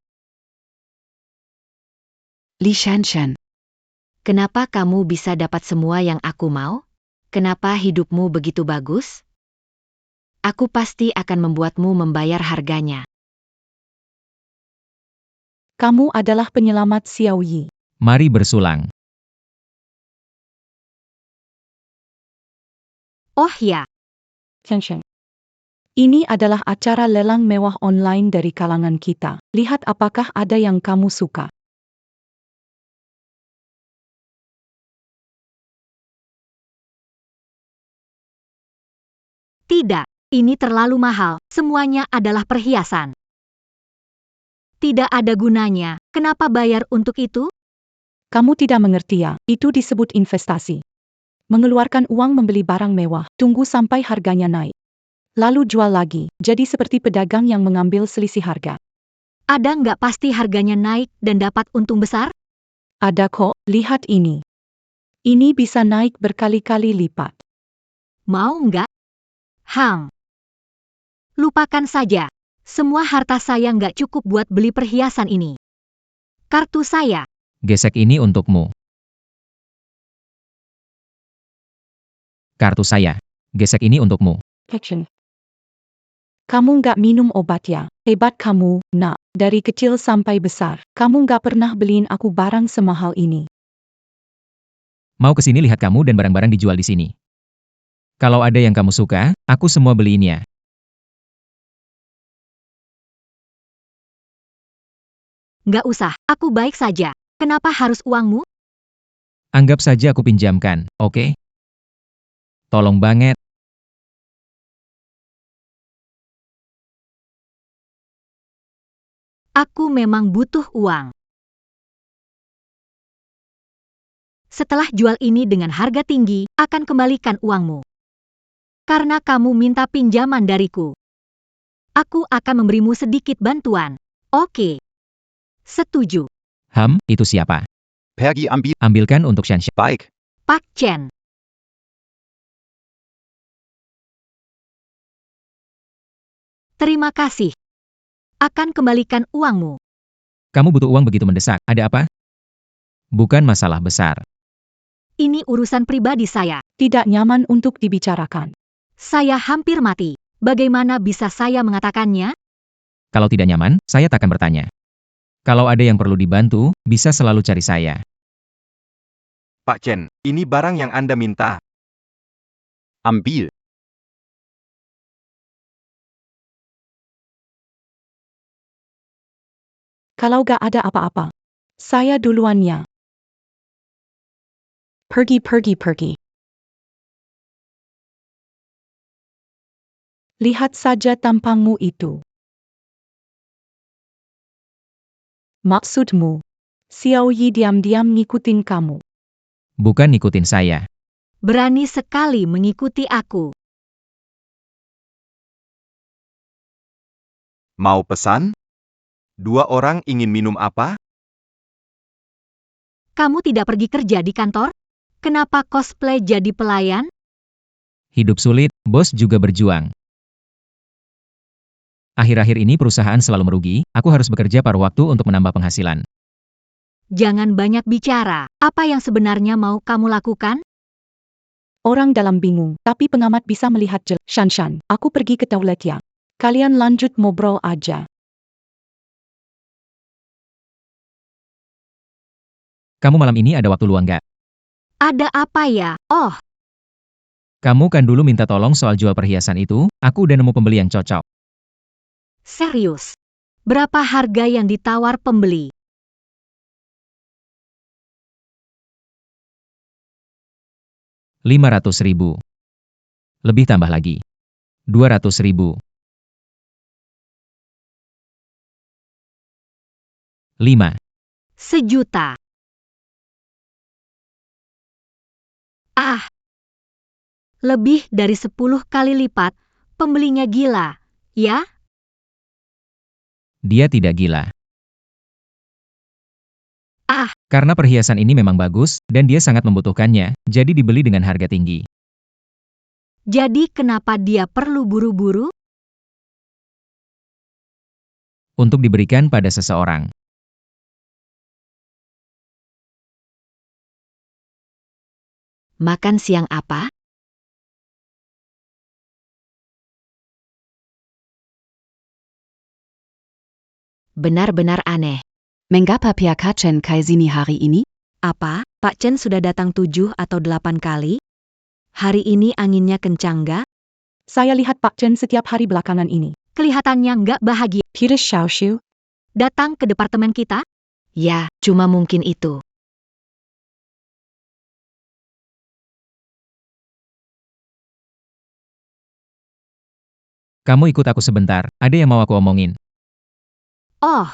Li Shanshan. Kenapa kamu bisa dapat semua yang aku mau? Kenapa hidupmu begitu bagus? Aku pasti akan membuatmu membayar harganya. Kamu adalah penyelamat Xiao Yi. Mari bersulang. Oh ya, Shenzhen. Ini adalah acara lelang mewah online dari kalangan kita. Lihat apakah ada yang kamu suka. tidak. Ini terlalu mahal. Semuanya adalah perhiasan. Tidak ada gunanya. Kenapa bayar untuk itu? Kamu tidak mengerti ya, itu disebut investasi. Mengeluarkan uang membeli barang mewah, tunggu sampai harganya naik. Lalu jual lagi, jadi seperti pedagang yang mengambil selisih harga. Ada nggak pasti harganya naik dan dapat untung besar? Ada kok, lihat ini. Ini bisa naik berkali-kali lipat. Mau nggak? Lupakan saja. Semua harta saya nggak cukup buat beli perhiasan ini. Kartu saya. Gesek ini untukmu. Kartu saya. Gesek ini untukmu. Action. Kamu nggak minum obat ya? Hebat kamu, nak. Dari kecil sampai besar, kamu nggak pernah beliin aku barang semahal ini. Mau kesini lihat kamu dan barang-barang dijual di sini. Kalau ada yang kamu suka, aku semua beliinnya. Nggak usah, aku baik saja. Kenapa harus uangmu? Anggap saja aku pinjamkan, oke? Tolong banget. Aku memang butuh uang. Setelah jual ini dengan harga tinggi, akan kembalikan uangmu. Karena kamu minta pinjaman dariku. Aku akan memberimu sedikit bantuan. Oke. Setuju. Itu siapa? Pergi ambil. Ambilkan untuk Shanshan. Baik. Pak Chen. Terima kasih. Akan kembalikan uangmu. Kamu butuh uang begitu mendesak, ada apa? Bukan masalah besar. Ini urusan pribadi saya. Tidak nyaman untuk dibicarakan. Saya hampir mati. Bagaimana bisa saya mengatakannya? Kalau tidak nyaman, saya takkan bertanya. Kalau ada yang perlu dibantu, bisa selalu cari saya. Pak Chen, ini barang yang Anda minta. Ambil. Kalau gak ada apa-apa, saya duluan ya. Pergi. Lihat saja tampangmu itu. Maksudmu, Xiao Yi diam-diam ngikutin kamu. Bukan ngikutin saya. Berani sekali mengikuti aku. Mau pesan? 2 orang ingin minum apa? Kamu tidak pergi kerja di kantor? Kenapa cosplay jadi pelayan? Hidup sulit, bos juga berjuang. Akhir-akhir ini perusahaan selalu merugi, aku harus bekerja paruh waktu untuk menambah penghasilan. Jangan banyak bicara. Apa yang sebenarnya mau kamu lakukan? Orang dalam bingung, tapi pengamat bisa melihat jelas. Shan, aku pergi ke toilet ya. Kalian lanjut ngobrol aja. Kamu malam ini ada waktu luang gak? Ada apa ya? Oh, Kamu kan dulu minta tolong soal jual perhiasan itu, aku udah nemu pembeli yang cocok. serius. Berapa harga yang ditawar pembeli? Rp500.000. Lebih tambah lagi. Rp200.000. 5. Sejuta. Ah, lebih dari 10 kali lipat. Pembelinya gila, ya? Dia tidak gila. Ah, Karena perhiasan ini memang bagus, dan dia sangat membutuhkannya, jadi dibeli dengan harga tinggi. jadi kenapa dia perlu buru-buru? Untuk diberikan pada seseorang. Makan siang apa? Benar-benar aneh. Mengapa pihak Chen kai sini hari ini? Apa, Pak Chen sudah datang 7 atau 8 kali? Hari ini anginnya kencang gak? Saya lihat Pak Chen setiap hari belakangan ini. Kelihatannya nggak bahagia. Peter Xiaoshu, Datang ke departemen kita? Ya, cuma mungkin itu. Kamu ikut aku sebentar, ada yang mau aku omongin. Oh,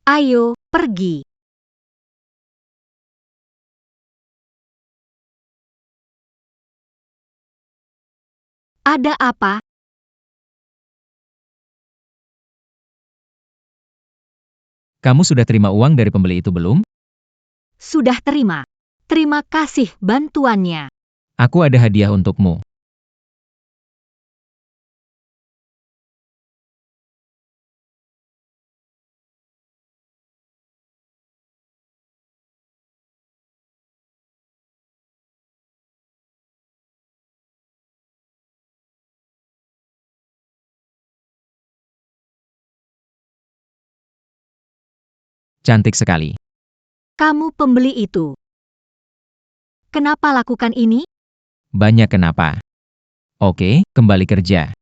ayo, pergi. Ada apa? Kamu sudah terima uang dari pembeli itu belum? Sudah terima. Terima kasih bantuannya. Aku ada hadiah untukmu. Cantik sekali. Kamu pembeli itu. Kenapa lakukan ini? Banyak kenapa. Oke, kembali kerja.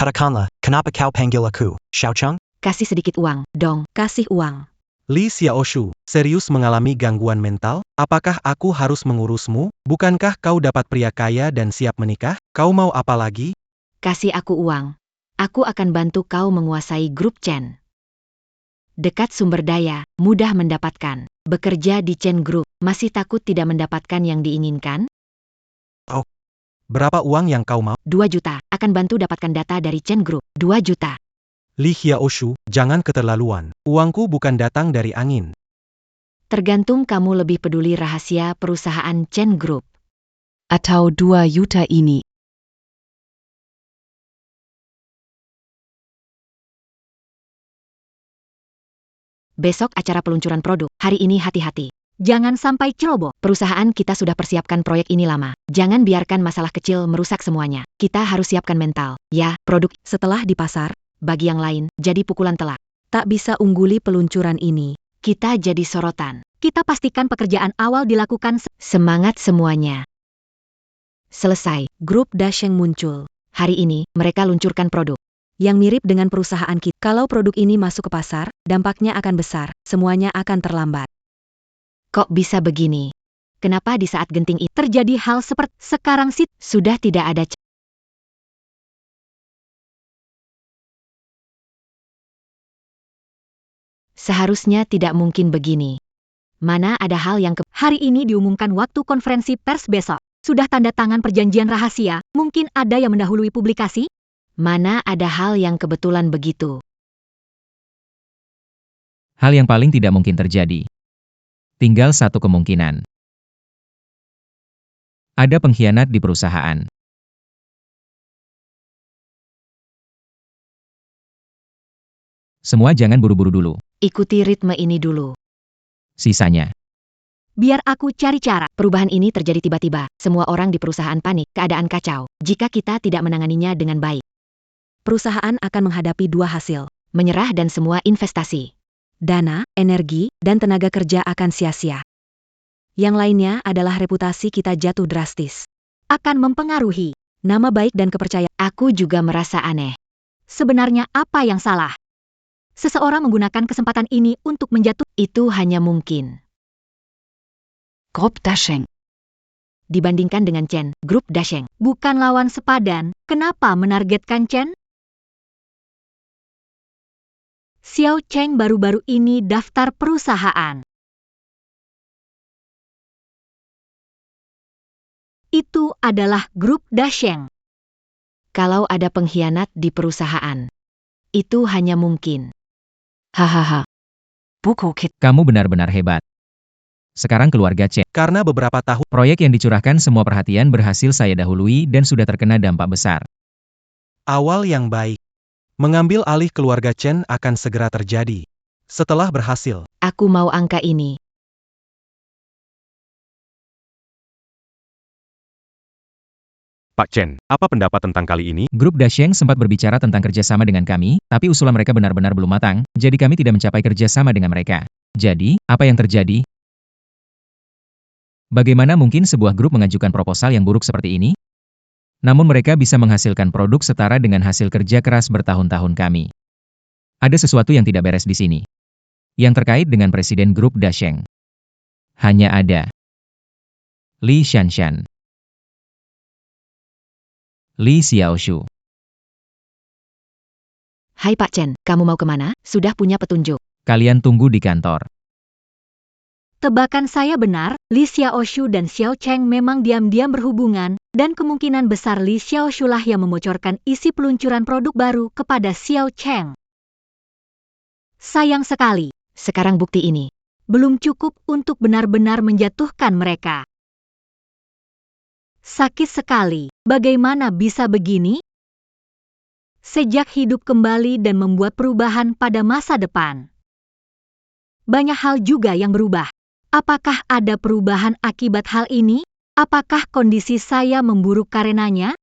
Katakanlah, kenapa kau panggil aku, Xiaocheng? Kasih sedikit uang, dong. Kasih uang. Li Xiaoshu, serius mengalami gangguan mental? Apakah aku harus mengurusmu? Bukankah kau dapat pria kaya dan siap menikah? Kau mau apa lagi? Kasih aku uang. Aku akan bantu kau menguasai grup Chen. Dekat sumber daya, mudah mendapatkan. Bekerja di Chen Group, masih takut tidak mendapatkan yang diinginkan? Berapa uang yang kau mau? 2 juta, akan bantu dapatkan data dari Chen Group. 2 juta. Li Xiaoshu, jangan keterlaluan. Uangku bukan datang dari angin. Tergantung kamu lebih peduli rahasia perusahaan Chen Group. Atau 2 juta ini. Besok acara peluncuran produk. Hari ini hati-hati. Jangan sampai ceroboh. Perusahaan kita sudah persiapkan proyek ini lama. Jangan biarkan masalah kecil merusak semuanya. Kita harus siapkan mental. Ya, produk setelah di pasar, bagi yang lain, jadi pukulan telak. Tak bisa ungguli peluncuran ini. Kita jadi sorotan. Kita pastikan pekerjaan awal dilakukan semangat semuanya. Selesai, grup Dasheng muncul. Hari ini, mereka luncurkan produk yang mirip dengan perusahaan kita. Kalau produk ini masuk ke pasar, dampaknya akan besar. Semuanya akan terlambat. Kok bisa begini? Kenapa di saat genting itu terjadi hal seperti sekarang sih? Sudah tidak ada seharusnya tidak mungkin begini. Mana ada hal yang hari ini diumumkan waktu konferensi pers besok. Sudah tanda tangan perjanjian rahasia, mungkin ada yang mendahului publikasi? Mana ada hal yang kebetulan begitu? Hal yang paling tidak mungkin terjadi. Tinggal satu kemungkinan. Ada pengkhianat di perusahaan. Semua jangan buru-buru dulu. Ikuti ritme ini dulu. Sisanya. Biar aku cari cara. Perubahan ini terjadi tiba-tiba. Semua orang di perusahaan panik, keadaan kacau. Jika kita tidak menanganinya dengan baik, perusahaan akan menghadapi dua hasil. Menyerah dan semua investasi. Dana, energi, dan tenaga kerja akan sia-sia. Yang lainnya adalah reputasi kita jatuh drastis. Akan mempengaruhi nama baik dan kepercayaan. Aku juga merasa aneh. Sebenarnya apa yang salah? Seseorang menggunakan kesempatan ini untuk menjatuh. Itu hanya mungkin. Grup Dasheng. Dibandingkan dengan Chen, grup Dasheng bukan lawan sepadan. Kenapa menargetkan Chen? Xiao Cheng baru-baru ini daftar perusahaan. Itu adalah grup Dasheng. Kalau ada pengkhianat di perusahaan, itu hanya mungkin. Hahaha. Kamu benar-benar hebat. Sekarang keluarga Chen. Karena beberapa tahun Proyek yang dicurahkan semua perhatian berhasil saya dahului dan sudah terkena dampak besar. awal yang baik, mengambil alih keluarga Chen akan segera terjadi. Setelah berhasil, Aku mau angka ini. Pak Chen, apa pendapat tentang kali ini? Grup Dasheng sempat berbicara tentang kerjasama dengan kami, tapi usulan mereka benar-benar belum matang, jadi kami tidak mencapai kerjasama dengan mereka. Jadi, apa yang terjadi? Bagaimana mungkin sebuah grup mengajukan proposal yang buruk seperti ini? Namun mereka bisa menghasilkan produk setara dengan hasil kerja keras bertahun-tahun kami. Ada sesuatu yang tidak beres di sini. Yang terkait dengan presiden grup Dasheng. Hanya ada Li Shanshan, Li Xiaoshu. Hai Pak Chen, kamu mau kemana? Sudah punya petunjuk. Kalian tunggu di kantor. Tebakan saya benar, Li Xiaoshu dan Xiao Cheng memang diam-diam berhubungan, dan kemungkinan besar Li Xiaoshu lah yang membocorkan isi peluncuran produk baru kepada Xiao Cheng. Sayang sekali, Sekarang bukti ini. belum cukup untuk benar-benar menjatuhkan mereka. Sakit sekali, bagaimana bisa begini? Sejak hidup kembali dan membuat perubahan pada masa depan. Banyak hal juga yang berubah. Apakah ada perubahan akibat hal ini? Apakah kondisi saya memburuk karenanya?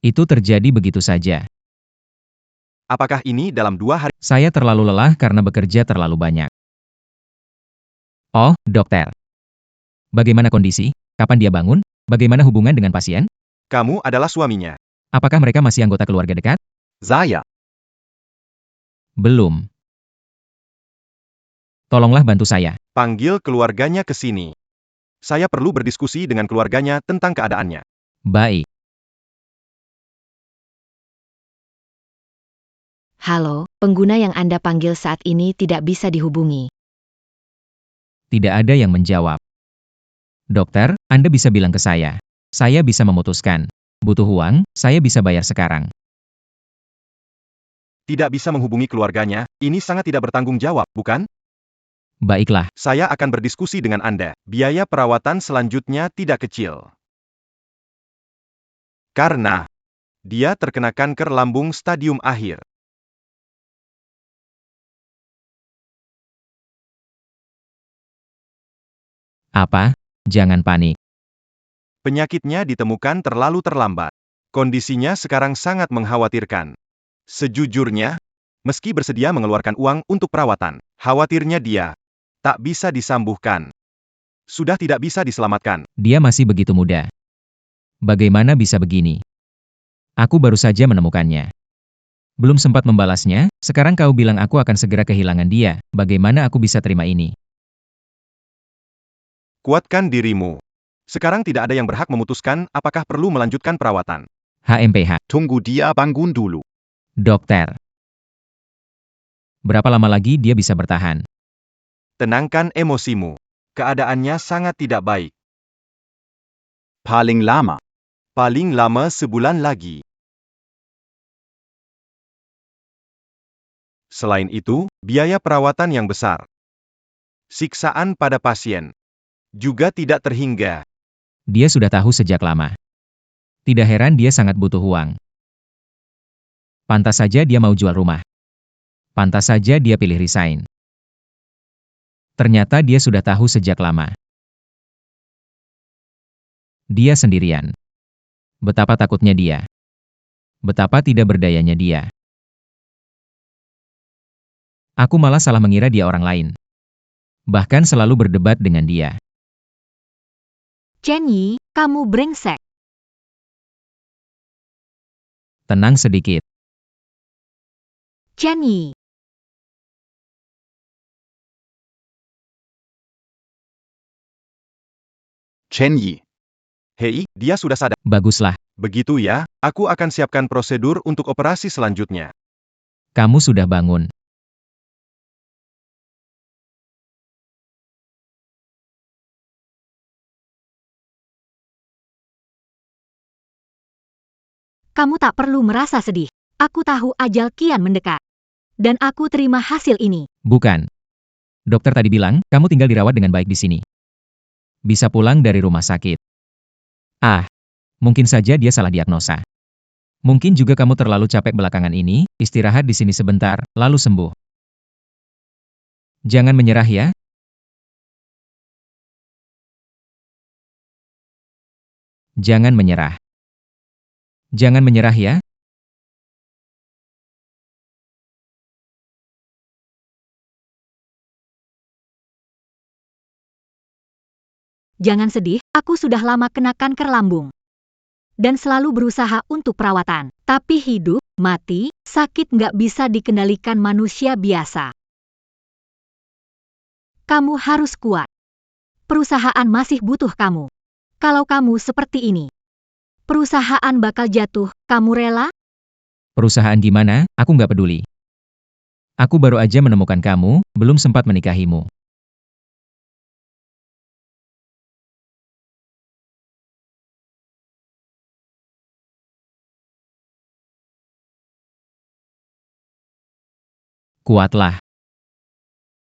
Itu terjadi begitu saja. Apakah ini dalam 2 hari? Saya terlalu lelah karena bekerja terlalu banyak. Oh, dokter. Bagaimana kondisi? Kapan dia bangun? Bagaimana hubungan dengan pasien? Kamu adalah suaminya. Apakah mereka masih anggota keluarga dekat? Zaya. Belum. Tolonglah bantu saya. Panggil keluarganya ke sini. Saya perlu berdiskusi dengan keluarganya tentang keadaannya. Baik. Halo, pengguna yang Anda panggil saat ini tidak bisa dihubungi. Tidak ada yang menjawab. Dokter, Anda bisa bilang ke saya. Saya bisa memutuskan. Butuh uang, saya bisa bayar sekarang. tidak bisa menghubungi keluarganya, ini sangat tidak bertanggung jawab, bukan? Baiklah, Saya akan berdiskusi dengan Anda. Biaya perawatan selanjutnya tidak kecil. Karena dia terkena kanker lambung stadium akhir. apa? Jangan panik. Penyakitnya ditemukan terlalu terlambat. Kondisinya sekarang sangat mengkhawatirkan. Sejujurnya, meski bersedia mengeluarkan uang untuk perawatan, khawatirnya dia tak bisa disembuhkan. Sudah tidak bisa diselamatkan. Dia masih begitu muda. Bagaimana bisa begini? Aku baru saja menemukannya. Belum sempat membalasnya, sekarang kau bilang aku akan segera kehilangan dia. Bagaimana aku bisa terima ini? Kuatkan dirimu. Sekarang tidak ada yang berhak memutuskan apakah perlu melanjutkan perawatan. HMPH. Tunggu dia bangun dulu. Dokter. Berapa lama lagi dia bisa bertahan? Tenangkan emosimu. Keadaannya sangat tidak baik. Paling lama. Paling lama sebulan lagi. Selain itu, biaya perawatan yang besar. Siksaan pada pasien juga tidak terhingga. Dia sudah tahu sejak lama. Tidak heran dia sangat butuh uang. Pantas saja dia mau jual rumah. Pantas saja dia pilih resign. Ternyata dia sudah tahu sejak lama. Dia sendirian. Betapa takutnya dia. Betapa tidak berdayanya dia. Aku malah salah mengira dia orang lain. Bahkan selalu berdebat dengan dia. Chen Yi, kamu brengsek. Tenang sedikit. Chen Yi. Chen Yi. Hei, dia sudah sadar. Baguslah. Begitu ya, aku akan siapkan prosedur untuk operasi selanjutnya. Kamu sudah bangun. Kamu tak perlu merasa sedih. Aku tahu ajal kian mendekat. Dan aku terima hasil ini. Bukan. Dokter tadi bilang, kamu tinggal dirawat dengan baik di sini. Bisa pulang dari rumah sakit. Mungkin saja dia salah diagnosa. Mungkin juga kamu terlalu capek belakangan ini, istirahat di sini sebentar, lalu sembuh. Jangan menyerah ya. Jangan menyerah. Jangan menyerah ya. Jangan sedih, aku sudah lama kena kanker lambung. Dan selalu berusaha untuk perawatan. Tapi hidup, mati, sakit nggak bisa dikendalikan manusia biasa. Kamu harus kuat. Perusahaan masih butuh kamu. Kalau kamu seperti ini, perusahaan bakal jatuh, kamu rela? Perusahaan gimana, aku nggak peduli. Aku baru aja menemukan kamu, belum sempat menikahimu. Kuatlah.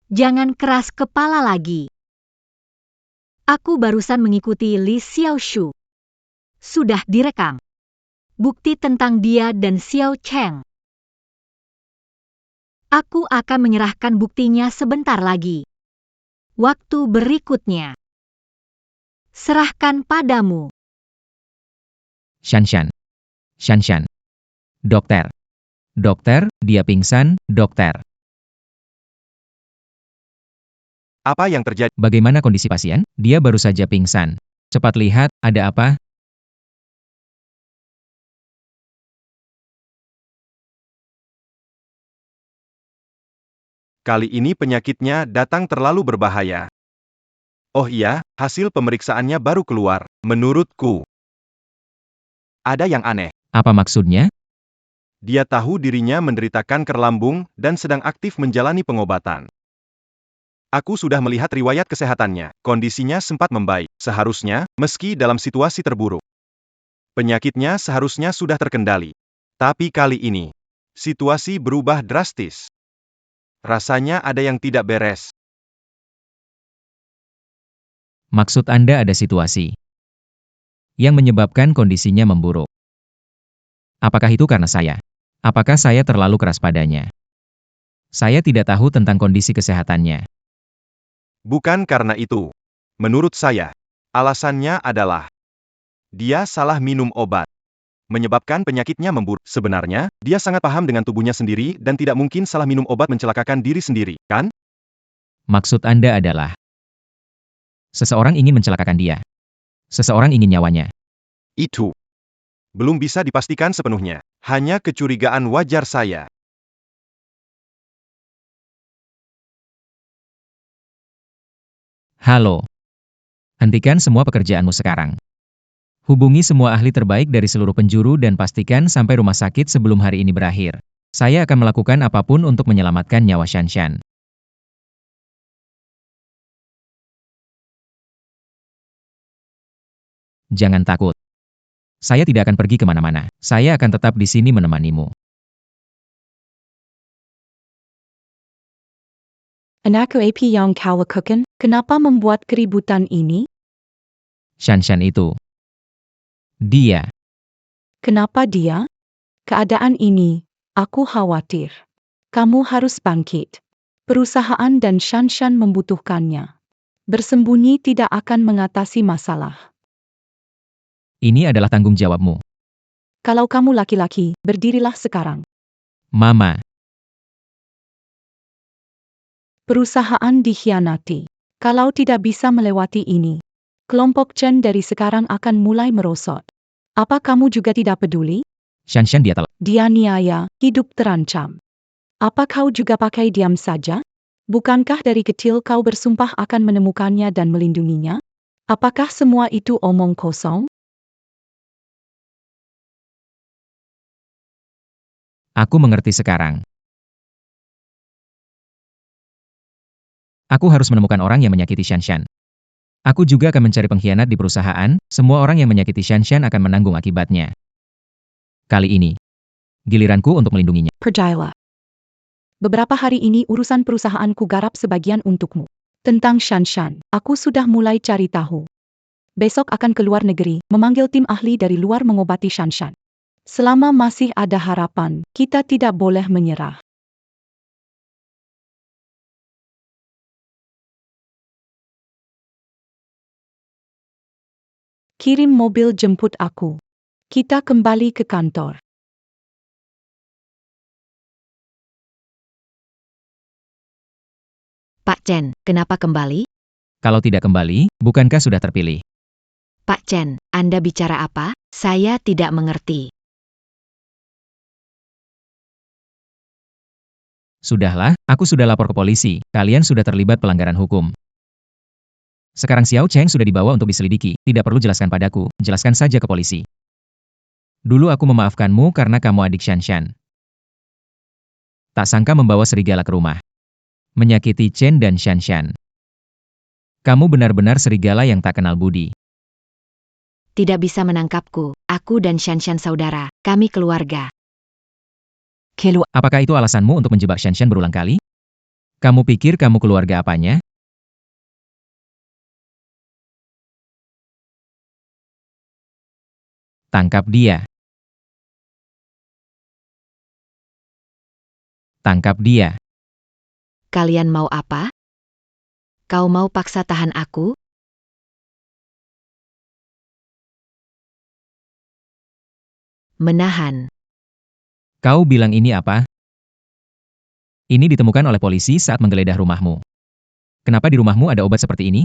Jangan keras kepala lagi. Aku barusan mengikuti Li Xiaoshu. Sudah direkam. Bukti tentang dia dan Xiao Cheng. Aku akan menyerahkan buktinya sebentar lagi. Waktu berikutnya. Serahkan padamu. Shanshan. Shanshan. Dokter. Dokter, dia pingsan, dokter. Apa yang terjadi? Bagaimana kondisi pasien? Dia baru saja pingsan. Cepat lihat, ada apa? Kali ini penyakitnya datang terlalu berbahaya. Oh iya, hasil pemeriksaannya baru keluar. Menurutku, ada yang aneh. Apa maksudnya? Dia tahu dirinya menderita kanker lambung dan sedang aktif menjalani pengobatan. Aku sudah melihat riwayat kesehatannya. Kondisinya sempat membaik. Seharusnya, meski dalam situasi terburuk, penyakitnya seharusnya sudah terkendali. Tapi kali ini, Situasi berubah drastis. Rasanya ada yang tidak beres. Maksud Anda ada situasi yang menyebabkan kondisinya memburuk. Apakah itu karena saya? Apakah saya terlalu keras padanya? Saya tidak tahu tentang kondisi kesehatannya. Bukan karena itu. Menurut saya, alasannya adalah dia salah minum obat. Menyebabkan penyakitnya memburuk. Sebenarnya, dia sangat paham dengan tubuhnya sendiri dan tidak mungkin salah minum obat mencelakakan diri sendiri, kan? Maksud Anda adalah seseorang ingin mencelakakan dia. Seseorang ingin nyawanya. Itu belum bisa dipastikan sepenuhnya. Hanya kecurigaan wajar saya. Halo. Hentikan semua pekerjaanmu sekarang. Hubungi semua ahli terbaik dari seluruh penjuru dan pastikan sampai rumah sakit sebelum hari ini berakhir. Saya akan melakukan apapun untuk menyelamatkan nyawa Shanshan. Jangan takut. Saya tidak akan pergi kemana-mana. Saya akan tetap di sini menemanimu. Anakku AP yang kau lakukan, kenapa membuat keributan ini? Shanshan itu. Dia. Kenapa dia? Keadaan ini, aku khawatir. Kamu harus bangkit. Perusahaan dan Shanshan membutuhkannya. Bersembunyi tidak akan mengatasi masalah. Ini adalah tanggung jawabmu. Kalau kamu laki-laki, berdirilah sekarang. Mama. Perusahaan dikhianati. Kalau tidak bisa melewati ini, kelompok Chen dari sekarang akan mulai merosot. Apa kamu juga tidak peduli? Shanshan dia telah. Dia niaya, hidup terancam. Apa kau juga pakai diam saja? Bukankah dari kecil kau bersumpah akan menemukannya dan melindunginya? Apakah semua itu omong kosong? Aku mengerti sekarang. Aku harus menemukan orang yang menyakiti Shanshan. Aku juga akan mencari pengkhianat di perusahaan, semua orang yang menyakiti Shanshan akan menanggung akibatnya. Kali ini, giliranku untuk melindunginya. Percayalah. Beberapa hari ini urusan perusahaanku garap sebagian untukmu. Tentang Shanshan, aku sudah mulai cari tahu. Besok akan ke luar negeri, memanggil tim ahli dari luar mengobati Shanshan. Selama masih ada harapan, kita tidak boleh menyerah. Kirim mobil jemput aku. Kita kembali ke kantor. Pak Chen, kenapa kembali? Kalau tidak kembali, bukankah sudah terpilih? Pak Chen, Anda bicara apa? Saya tidak mengerti. Sudahlah, aku sudah lapor ke polisi, kalian sudah terlibat pelanggaran hukum. Sekarang Xiao Cheng sudah dibawa untuk diselidiki, tidak perlu jelaskan padaku, jelaskan saja ke polisi. Dulu aku memaafkanmu karena kamu adik Shanshan. Tak sangka membawa serigala ke rumah. Menyakiti Chen dan Shanshan. Kamu benar-benar serigala yang tak kenal budi. Tidak bisa menangkapku, aku dan Shanshan saudara, kami keluarga. Apakah itu alasanmu untuk menjebak Shanshan berulang kali? Kamu pikir kamu keluarga apanya? Tangkap dia. Tangkap dia. Kalian mau apa? Kau mau paksa tahan aku? Menahan. Kau bilang ini apa? Ini ditemukan oleh polisi saat menggeledah rumahmu. Kenapa di rumahmu ada obat seperti ini?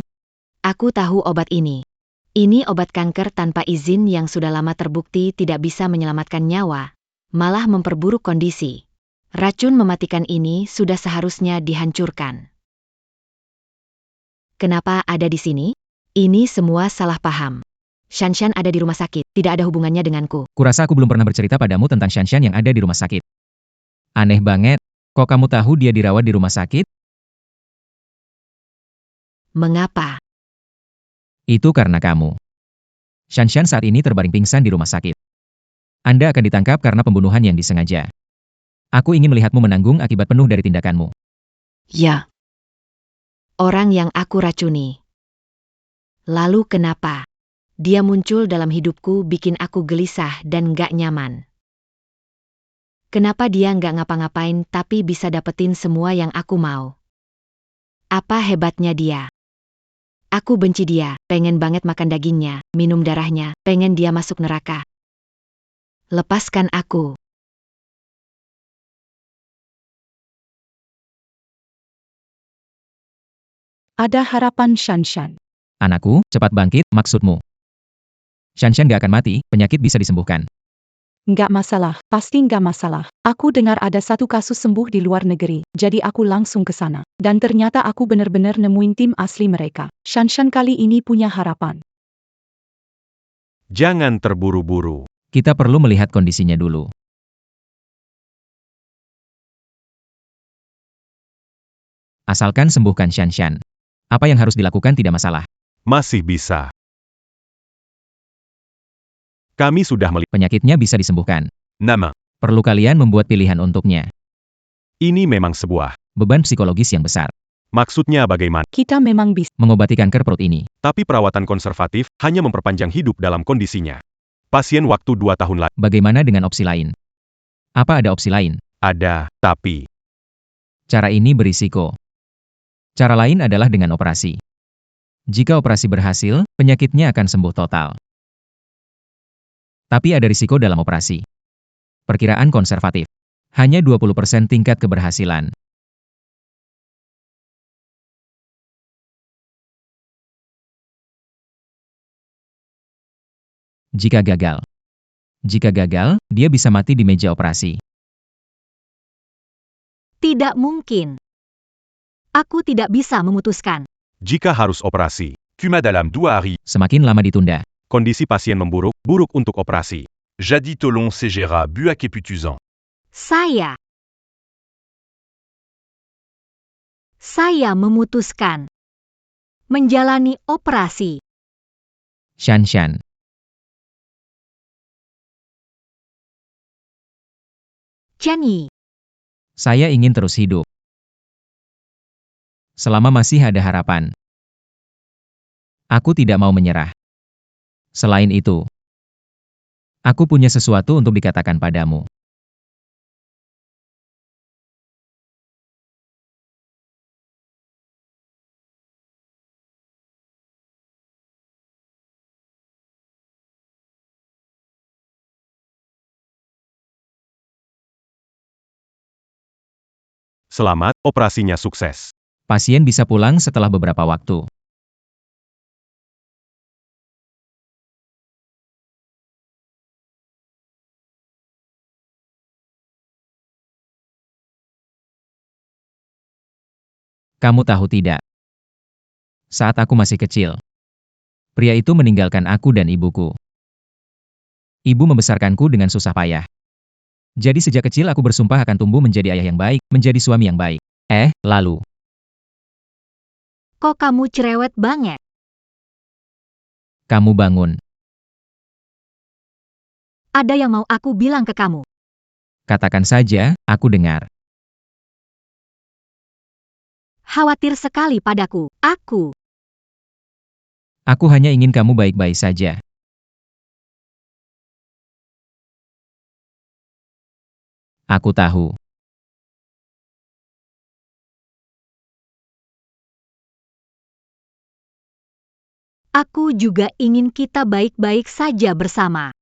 Aku tahu obat ini. Ini obat kanker tanpa izin yang sudah lama terbukti tidak bisa menyelamatkan nyawa, malah memperburuk kondisi. Racun mematikan ini sudah seharusnya dihancurkan. Kenapa ada di sini? Ini semua salah paham. Shanshan ada di rumah sakit, tidak ada hubungannya denganku. Kurasa aku belum pernah bercerita padamu tentang Shanshan yang ada di rumah sakit. Aneh banget, kok kamu tahu dia dirawat di rumah sakit? Mengapa? Itu karena kamu. Shanshan saat ini terbaring pingsan di rumah sakit. Anda akan ditangkap karena pembunuhan yang disengaja. Aku ingin melihatmu menanggung akibat penuh dari tindakanmu. Ya. Orang yang aku racuni. Lalu kenapa? Dia muncul dalam hidupku bikin aku gelisah dan gak nyaman. Kenapa dia gak ngapa-ngapain tapi bisa dapetin semua yang aku mau? Apa hebatnya dia? Aku benci dia, pengen banget makan dagingnya, minum darahnya, pengen dia masuk neraka. Lepaskan aku. Ada harapan Shanshan. Anakku, cepat bangkit, maksudmu. Shanshan gak akan mati, penyakit bisa disembuhkan. Nggak masalah, pasti nggak masalah. Aku dengar ada satu kasus sembuh di luar negeri, jadi aku langsung ke sana. Dan ternyata aku benar-benar nemuin tim asli mereka. Shanshan kali ini punya harapan. Jangan terburu-buru. Kita perlu melihat kondisinya dulu. Asalkan sembuhkan Shanshan. Apa yang harus dilakukan tidak masalah. Masih bisa. Kami sudah melihat. Penyakitnya bisa disembuhkan. Nama. Perlu kalian membuat pilihan untuknya. Ini memang sebuah Beban psikologis yang besar. maksudnya bagaimana? Kita memang bisa. Mengobati kanker perut ini. Tapi perawatan konservatif hanya memperpanjang hidup dalam kondisinya. Pasien waktu 2 tahun lagi. Bagaimana dengan opsi lain? Apa ada opsi lain? Ada, tapi Cara ini berisiko. Cara lain adalah dengan operasi. Jika operasi berhasil, penyakitnya akan sembuh total. Tapi ada risiko dalam operasi. Perkiraan konservatif. Hanya 20% tingkat keberhasilan. Jika gagal, dia bisa mati di meja operasi. Tidak mungkin. Aku tidak bisa memutuskan. jika harus operasi, Cuma dalam 2 hari, Semakin lama ditunda, kondisi pasien memburuk, buruk untuk operasi. Jadi tolong segera buak eputuzan. Saya memutuskan menjalani operasi. Shanshan. Chen, Saya ingin terus hidup. Selama masih ada harapan. Aku tidak mau menyerah. Selain itu, aku punya sesuatu untuk dikatakan padamu. Selamat, operasinya sukses. Pasien bisa pulang setelah beberapa waktu. Kamu tahu tidak? Saat aku masih kecil, pria itu meninggalkan aku dan ibuku. Ibu membesarkanku dengan susah payah. Jadi sejak kecil aku bersumpah akan tumbuh menjadi ayah yang baik, menjadi suami yang baik. Lalu, kok kamu cerewet banget? kamu bangun. Ada yang mau aku bilang ke kamu. Katakan saja, aku dengar. Khawatir sekali padaku. Aku hanya ingin kamu baik-baik saja. Aku tahu. Aku juga ingin kita baik-baik saja bersama.